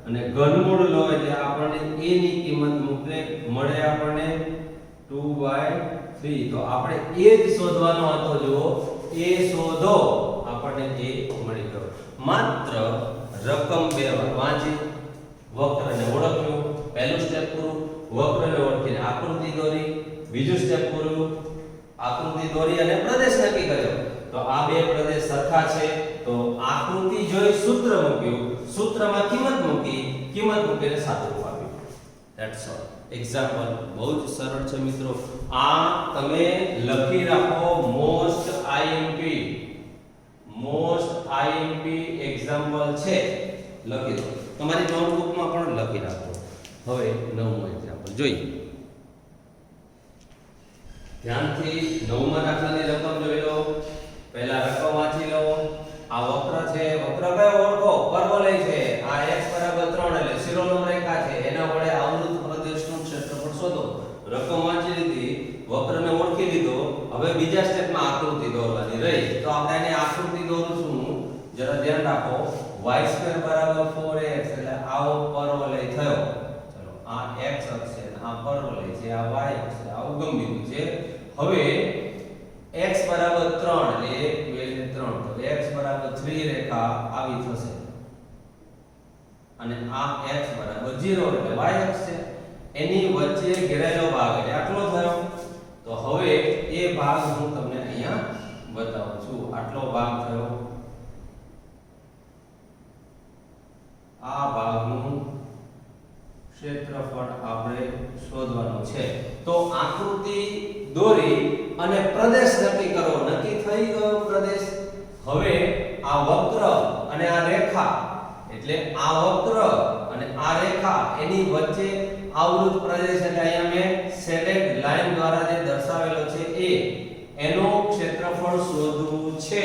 અને ઘનમૂળ લો એટલે આપણને a ની કિંમત મળે આપણને 2/3 તો આપણે a જ શોધવાનો હતો જો a શોધો આપણને a મળી ગયો માત્ર રકમ 2 વાર વાંચી વક્રને ઓળખ્યું પહેલું સ્ટેપ પૂરું વક્રને ઓળખીને આકૃતિ દોરી બીજું સ્ટેપ પૂરું આકૃતિ દોરી અને પ્રદેશ નક્કી કર્યો તો આ બે પ્રદેશ સરખા છે તો આકૃતિ જોઈ સૂત્ર મૂક્યું સૂત્રમાં કિંમત મૂકીને સાદુરૂપ આપ્યું ધેટ્સ ઓલ એક્ઝામ્પલ બહુ જ સરળ છે મિત્રો આ તમે લખી રાખો મોસ્ટ આઈએમપી એક્ઝામ્પલ છે લખી દો તમારી નોટબુકમાં પણ લખી રાખો હવે નવમું એક્ઝામ્પલ જોઈએ ધ્યાનથી નવમા દાખલાની રકમ જોઈ લો પહેલા રકમ વાંચી લો આ વક્ર છે વક્ર કયો ઓળખો પરવલય છે આ x 3 એટલે શિરોલંબ રેખા છે એના વડે આવૃત પ્રદેશનું ક્ષેત્રફળ શોધો રકમ વાંચી લીધી વક્રને ઓળખી લીધો હવે બીજા સ્ટેપમાં આકૃતિ દોરવાની રહી તો આપણે આની આકૃતિ દોરશું જરા ધ્યાન રાખો y² 4x એટલે આવો પરવલય થયો ચલો આ x અક્ષ છે આ પરવલય છે આ y અક્ષ છે આ ઉગમ બિંદુ છે હવે x 3 એટલે 1 2 3 તો x 3 રેખા આવી થશે અને આ x 0 એટલે y અક્ષ છે એની વચ્ચે ઘેરાયેલો ભાગ એટલે આટલો થયો તો હવે એ ભાગ હું તમને અહીંયા બતાવું છું આટલો ભાગ થયો આ ભાગનું ક્ષેત્રફળ આપણે શોધવાનું છે તો આકૃતિ દોરી અને પ્રદેશ નક્કી કરો નક્કી થઈ ગયો પ્રદેશ હવે આ વક્ર અને આ રેખા એટલે આ વક્ર અને આ રેખા એની વચ્ચે આવૃત પ્રદેશ એટલે અહીંયા મેં શેડેડ લાઈન દ્વારા જે દર્શાવેલો છે એનો ક્ષેત્રફળ શોધવું છે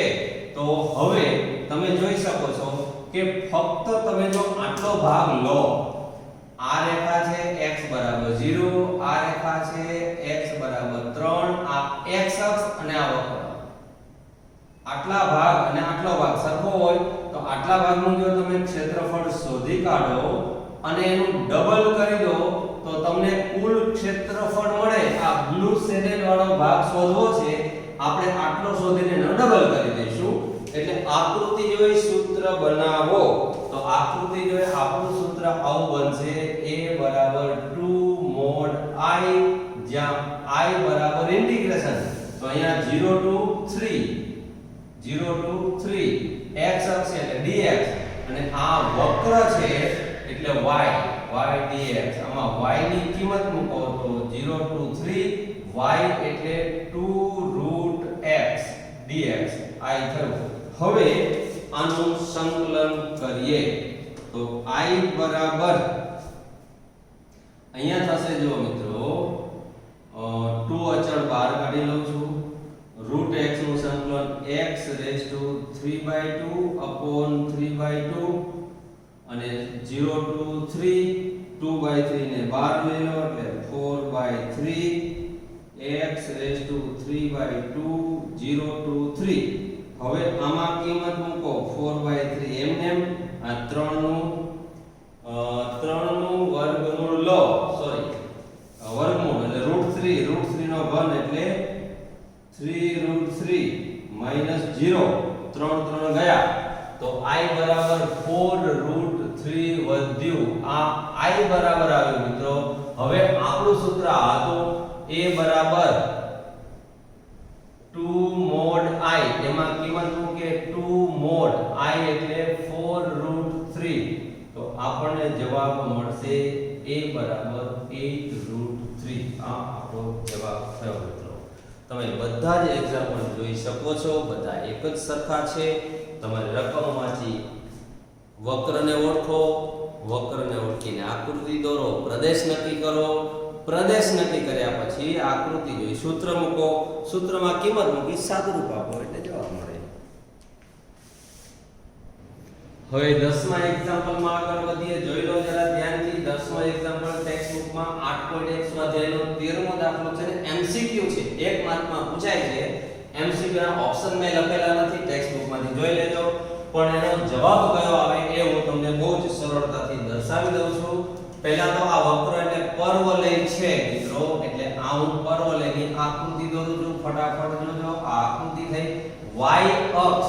તો હવે તમે જોઈ શકો છો કે ફક્ત તમે જો આટલો ભાગ લો આ રેખા છે x બરાબર 0, આ રેખા છે x બરાબર 3, આ x અક્ષ અને આ વક્ર, આટલા ભાગ અને આટલો ભાગ સરખો હોય તો આટલા ભાગનું જો તમે ક્ષેત્રફળ શોધી કાઢો અને એનું ડબલ કરી દો તો તમને કુલ ક્ષેત્રફળ મળે. આ બ્લુ શેડેડ વાળો ભાગ શોધવો છે, આપણે આટલો શોધીને એનો ડબલ કરી દઈશું. એટલે આકૃતિ જોઈ સૂત્ર બનાવો તો આકૃતિ જોઈ આપણું સૂત્ર આવું બનશે: a બરાબર 2 mod I, જ્યાં I બરાબર ઇન્ટિગ્રેશન, તો અહીંયા 0 to 3 x અક્ષ એટલે dx, અને આ વક્ર છે એટલે y dx. આમાં y ની કિંમત મૂકો તો 0 to 3 y એટલે 2 root x dx I થયું. હવે આનું સંકલન કરીએ તો I બરાબર અહીંયા થશે, જો મિત્રો 2 અચળ બહાર કાઢી લઉં છું, રૂટ x નું સંકલન x raised to 3/2 upon 3/2 અને 0 to 3 2/3 ને બહાર લઈ લો એટલે 4/3 x raised to 3/2 0 to 3. હવે આમાં કિંમત મૂકો 4/3 એમ આ 3 નું વર્ગમૂળ લો, વર્ગમૂળ એટલે √3 નો ઘન એટલે 3√3 -0, 3 ગયા તો I બરાબર 4√3 વધ્યું. આ I બરાબર આવ્યું મિત્રો. હવે આપણું સૂત્ર હતું a બરાબર 2 mod I, એમાં કિંમત મૂકે 2 mod I એટલે 4√3, તો આપણને જવાબ મળશે a બરાબર 8√3. આ આપણો જવાબ થયો મિત્રો. તમે બધા જ એક્ઝામ્પલ જોઈ શકો છો, બધા એક જ સરખા છે. તમારે રકમમાંથી વક્રને ઓળખો, વક્રને ઓળખીને આકૃતિ દોરો, પ્રદેશ નક્કી કરો, પ્રદેશ નક્કી કર્યા પછી આકૃતિ જોઈ સૂત્ર મૂકો, સૂત્રમાં કિંમત મૂકી સાદુરૂપ આપો એટલે જવાબ મળે. હવે 10મા એક્ઝામ્પલમાં આગળ વધીએ. જોઈ લો જરા ધ્યાનથી. 10મા એક્ઝામ્પલ ટેક્સ્ટ બુકમાં 8.1 સ્વાધ્યાયનો 13મો દાખલો છે ને MCQ છે, 1 માર્કમાં પૂછાય છે. MCQ ના ઓપ્શન મેં લખેલા નથી, ટેક્સ્ટ બુકમાંથી જોઈ લેજો. પણ એનો જવાબ કયો આવે એ હું તમને બહુ જ સરળતાથી દર્શાવી દઉં છું. પહેલા તો આ વક્ર એટલે પરવલય છે મિત્રો, એટલે આ હું પરવલયની આકૃતિ દોરું છું. ફટાફટ જોજો. આ આકૃતિ થઈ y અક્ષ,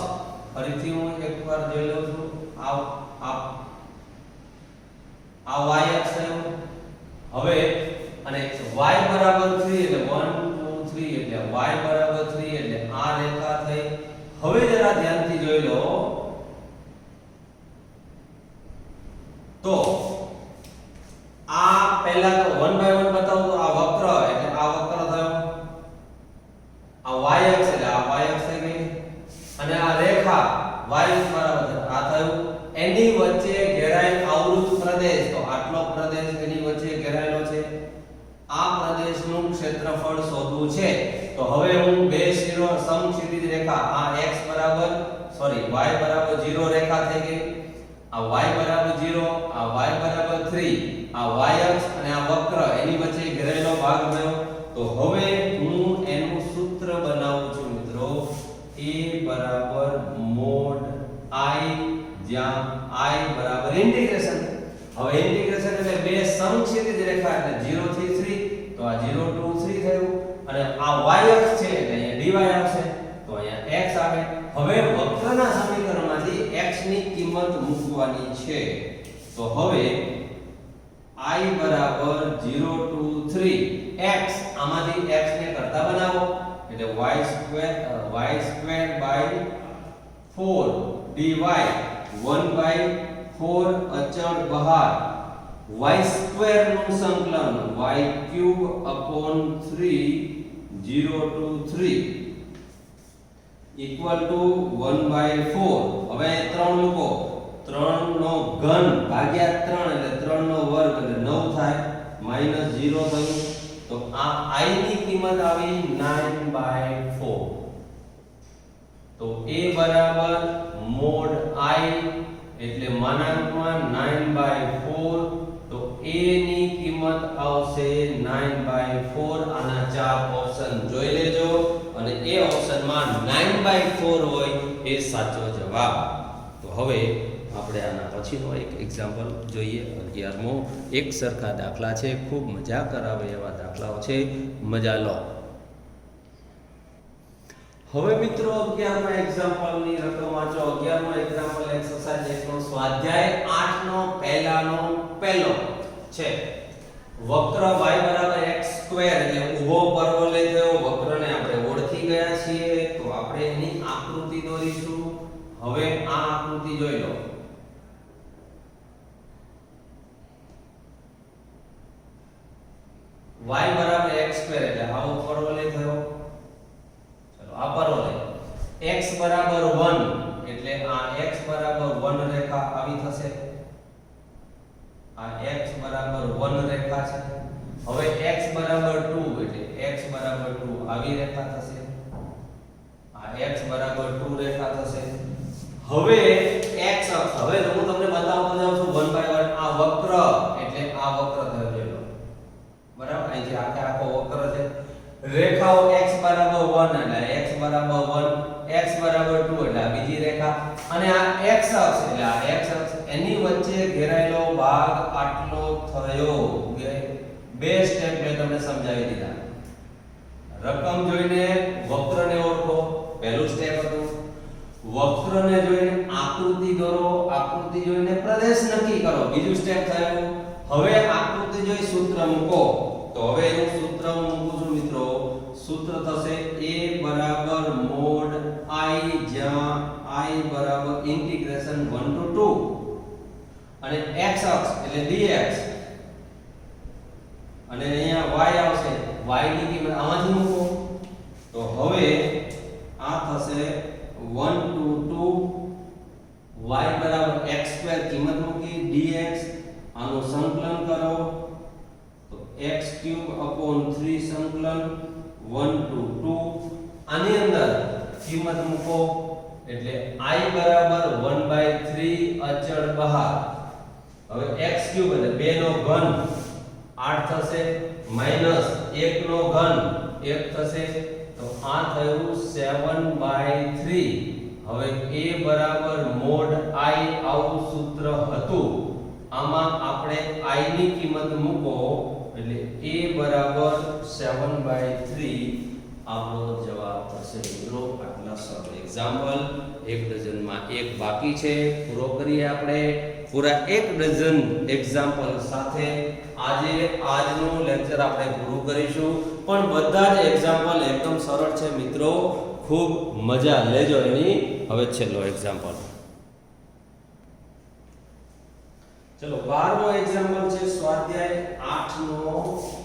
ફરીથી હું એકવાર જોઈ લઉં છું. આ y અક્ષ થયો. હવે અને y બરાબર 3 એટલે 1 2 3 એટલે y બરાબર 3 એટલે આ રેખા થઈ. હવે જરા ધ્યાનથી જોઈ લો તો આ પહેલા તો 1 બાય 1 બતાવું તો આ વક્ર એટલે આ વક્ર થયો, આ y અક્ષ એટલે આ y અક્ષ થઈ ગઈ, અને આ રેખા y બરાબર આ થયું. એની વચ્ચે ઘેરાયેલ આવૃત પ્રદેશ, તો આટલો પ્રદેશ એની વચ્ચે ઘેરાયેલો છે. આ પ્રદેશનું ક્ષેત્રફળ શોધવું છે. તો હવે હું બે સમક્ષિતિજ રેખા, આ x બરાબર y બરાબર 0 રેખા થઈ ગઈ, આ y બરાબર 0, આ y બરાબર 3, આ y અક્ષ અને આ વક્ર એની વચ્ચે ઘેરાયેલો ભાગ થયો. તો હવે હું એનું સૂત્ર બનાવું છું મિત્રો, a બરાબર mod I, જ્યાં I બરાબર ઇન્ટિગ્રેશન. હવે ઇન્ટિગ્રેશન એટલે બે સમક્ષિતિજ રેખા એટલે 0 થી 3, તો આ 0 to 3 થયું, અને આ y અક્ષ છે એટલે અહીંયા dy આવશે, તો અહીંયા x આવે. હવે વક્રના સમીકરણમાંથી x ની કિંમત મૂકવાની છે. તો હવે I બરાબર 0 to 3 x, આમાંથી x ને કરતા બનાવો એટલે y² by 4 dy 1/4 અચળ બહાર, y² નું સંકલન y³ upon 3 0 to 3 equal to 1/4. હવે 3 મૂકો, 3 નો ઘન ભાગ્યા 3 એટલે 3 નો વર્ગ એટલે 9 થાય, -0 થયું. તો આ I ની કિંમત આવી 9/4. તો a બરાબર mod I એટલે માનાંકમાં 9/4, તો a a ની કિંમત આવશે 9/4 આના ચાર ઓપ્શન જોઈ લેજો અને એ ઓપ્શનમાં 9/4 હોય એ સાચો જવાબ તો હવે આપણે આના પછીનો એક એક્ઝામ્પલ જોઈએ 11મો એક સરખા દાખલા છે ખૂબ મજા કરાવે એવા દાખલાઓ છે મજા લો હવે મિત્રો 11મા એક્ઝામ્પલની રકમ વાંચો 11મો એક્ઝામ્પલ એક્સરસાઇઝ 1 નો સ્વાધ્યાય 8 નો પહેલો છે વક્ર y x² એટલે ઊભો પરવલય થયો વક્રને આપણે ઓળખી ગયા છીએ તો આપણે એની આકૃતિ દોરીશું હવે આ આકૃતિ જોઈ લો y x² એટલે આવો પરવલય થયો ચલો આ પરવલય x 1 એટલે આ x 1 રેખા આવી થશે આ x 1 રેખા છે હવે x 2 એટલે x 2 આવી રેખા થશે આ x 2 રેખા થશે હવે x અક્ષ હવે હું તમને બતાવતો જાઉં છું 1 by 1 આ વક્ર એટલે આ વક્ર થયો જોઈ લો બરાબર અહીંથી આખો વક્ર છે રેખાઓ x 1 એટલે x 1 x 2 એટલે આ બીજી રેખા અને આ x અક્ષ એટલે આ x અક્ષ એની વચ્ચે ઘેરાયેલો ભાગ આટલો થયો બે સ્ટેપ મેં તમને સમજાવી દીધા રકમ જોઈને વક્રને ઓળખો પહેલું સ્ટેપ હતું વક્રને જોઈને આકૃતિ દોરો આકૃતિ જોઈને પ્રદેશ નક્કી કરો બીજું સ્ટેપ થયું હવે આકૃતિ જોઈ સૂત્ર મૂકો તો હવે એનું સૂત્ર હું મૂકું છું મિત્રો સૂત્ર થશે a mod I જ્યાં I ઇન્ટિગ્રેશન 1 to 2 અને x અક્ષ એટલે dx અને અહીંયા y આવશે y ની કિંમત આમાંથી મૂકો તો હવે આ થશે 1 to 2 y x² કિંમત મૂકી dx આનું સંકલન કરો તો x³ 3 સંકલન 1 to 2 આની અંદર કિંમત મૂકો એટલે I 1/3 અચળ બહાર હવે x³ એટલે 2 નો ઘન 8 થશે માઈનસ 1 નો ઘન 1 થશે તો આ થયું 7/3 હવે a mod I આવું સૂત્ર હતું આમાં આપણે I ની કિંમત મૂકો એટલે a 7/3 આપણો જવાબ થશે મિત્રો આટલા સરળ એક્ઝામ્પલ એક ડઝનમાં એક બાકી છે પૂરો કરીએ આપણે પૂરા એક ડઝન એક્ઝામ્પલ સાથે આજે આજનું લેક્ચર આપણે પૂરું કરીશું પણ બધા જ એક્ઝામ્પલ એકદમ સરળ છે મિત્રો ખૂબ મજા લેજો એની હવે છેલ્લો એક્ઝામ્પલ ચલો 12મો એક્ઝામ્પલ છે સ્વાધ્યાય 8 નો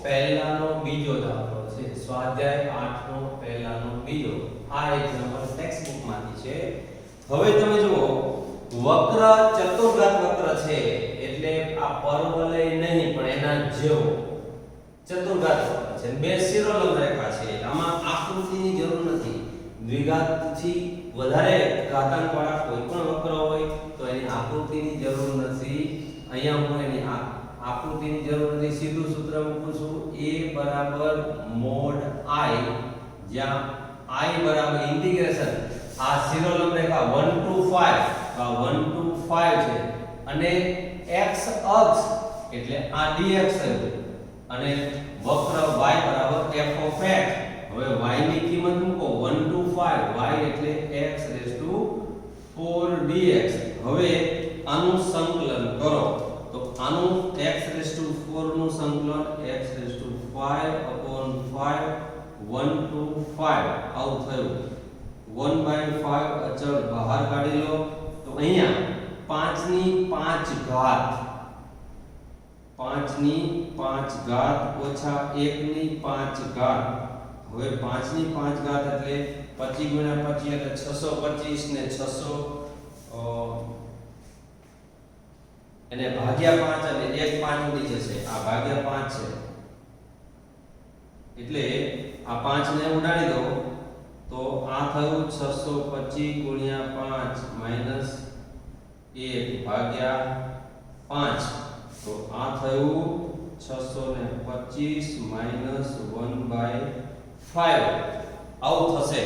પહેલાનો બીજો દાખલો છે સ્વાધ્યાય 8 નો પહેલાનો બીજો આ એક્ઝામ્પલ ટેક્સ્ટ બુક માંથી છે હવે તમે જુઓ વક્ર ચતુર્ઘાત વક્ર છે એટલે આ પરવલય નહીં પણ એના જેવો ચતુર્ઘાત વક્ર છે બે શિરોલંબ રેખા છે આમાં આકૃતિની જરૂર નથી દ્વિઘાતથી વધારે ઘાતાંકવાળા કોઈ પણ વક્ર હોય તો એની આકૃતિની જરૂર નથી અહીંયા હું એની આકૃતિની જરૂર નથી સીધું સૂત્ર મૂકું છું a mod I જ્યાં I ઇન્ટિગ્રેશન આ શિરોલંબ રેખા 1 to 5 આ 1 to 5 છે અને x અક્ષ એટલે આ dx થયું અને વક્ર y f of x હવે y ની કિંમત મૂકો 1 to 5 y એટલે x4 dx હવે આનું સંકલન કરો તો આનું x4 નું સંકલન x5/5 1 to 5 આવું થયું 1/5 અચળ બહાર કાઢી લો તો અહીંયા 5 ની 5 ઘાત 5 ની 5 ઘાત ઓછા 1 ની 5 ઘાત હવે 5 ની 5 ઘાત એટલે 25 * 25 એટલે 625 ને 600 એને ભાગ્યા 5 એટલે 1 5 ઉડી જશે આ ભાગ્યા 5 છે એટલે આ 5 ને ઉડાડી દો તો આ થયું 625 * 5 - 1 ભાગ્યા 5 તો આ થયું 625 માઈનસ 1/5 આવું થશે.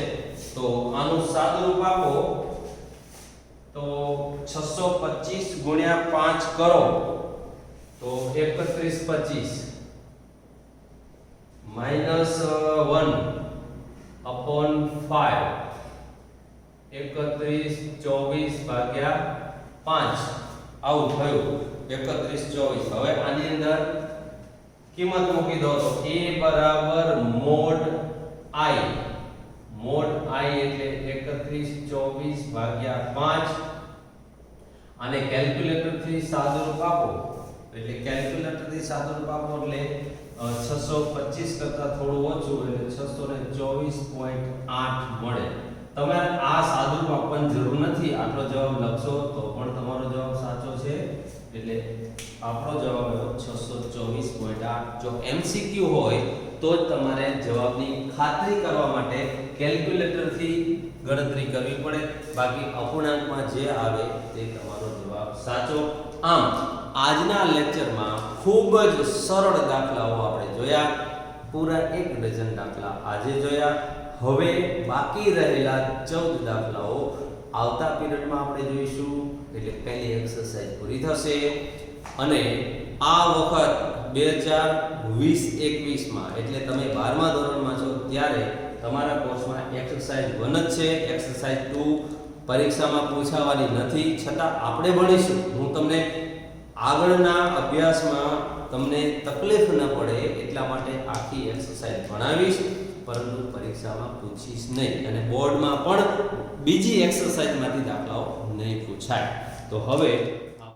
તો આનું સાદુરૂપ આપો તો 625 ગુણ્યા 5 કરો તો 3125 માઈનસ 1 upon 5 3124 ભાગ્યા 5 આવું થયું 3124. હવે આની અંદર કિંમત મૂકી દો તો a બરાબર mod i. mod i એટલે 3124 ભાગ્યા 5. આને કેલ્ક્યુલેટર થી સાદુરૂપ આપો એટલે કેલ્ક્યુલેટર થી સાદુરૂપ આપો એટલે 625 કરતા થોડું ઓછું એટલે 624.8 મળે. તમારે આ સાદુરૂપ આપવાની જરૂર નથી. આટલો જવાબ લખશો તો પણ તમારો જવાબ સાચો છે. એટલે આપણો જવાબ આવ્યો 624.8. જો MCQ હોય તો જ તમારે જવાબની ખાતરી કરવા માટે કેલ્ક્યુલેટર થી ગણતરી કરવી પડે. બાકી અપૂર્ણાંકમાં જે આવે તે તમારો જવાબ સાચો. આમ આજના લેક્ચરમાં ખૂબ જ સરળ દાખલાઓ આપણે જોયા. પૂરા 1 ડઝન દાખલા આજે જોયા. હવે બાકી રહેલા 14 દાખલાઓ આવતા પીરિયડમાં આપણે જોઈશું. એટલે પહેલી એક્સરસાઇઝ પૂરી થશે અને આ વખત 2020-21 માં એટલે તમે 12મા ધોરણમાં છો ત્યારે તમારા કોર્સમાં એક્સરસાઇઝ 1 જ છે. એક્સરસાઇઝ 2 પરીક્ષામાં પૂછાવાની નથી, છતાં આપણે ભણીશું. હું તમને આગળના અભ્યાસમાં તમને તકલીફ ન પડે એટલા માટે આખી એક્સરસાઇઝ ભણાવીશ, પરંતુ પરીક્ષામાં પૂછીશ નહીં અને બોર્ડમાં પણ બીજી એક્સરસાઇઝમાંથી દાખલાઓ નહીં પૂછાય. તો હવે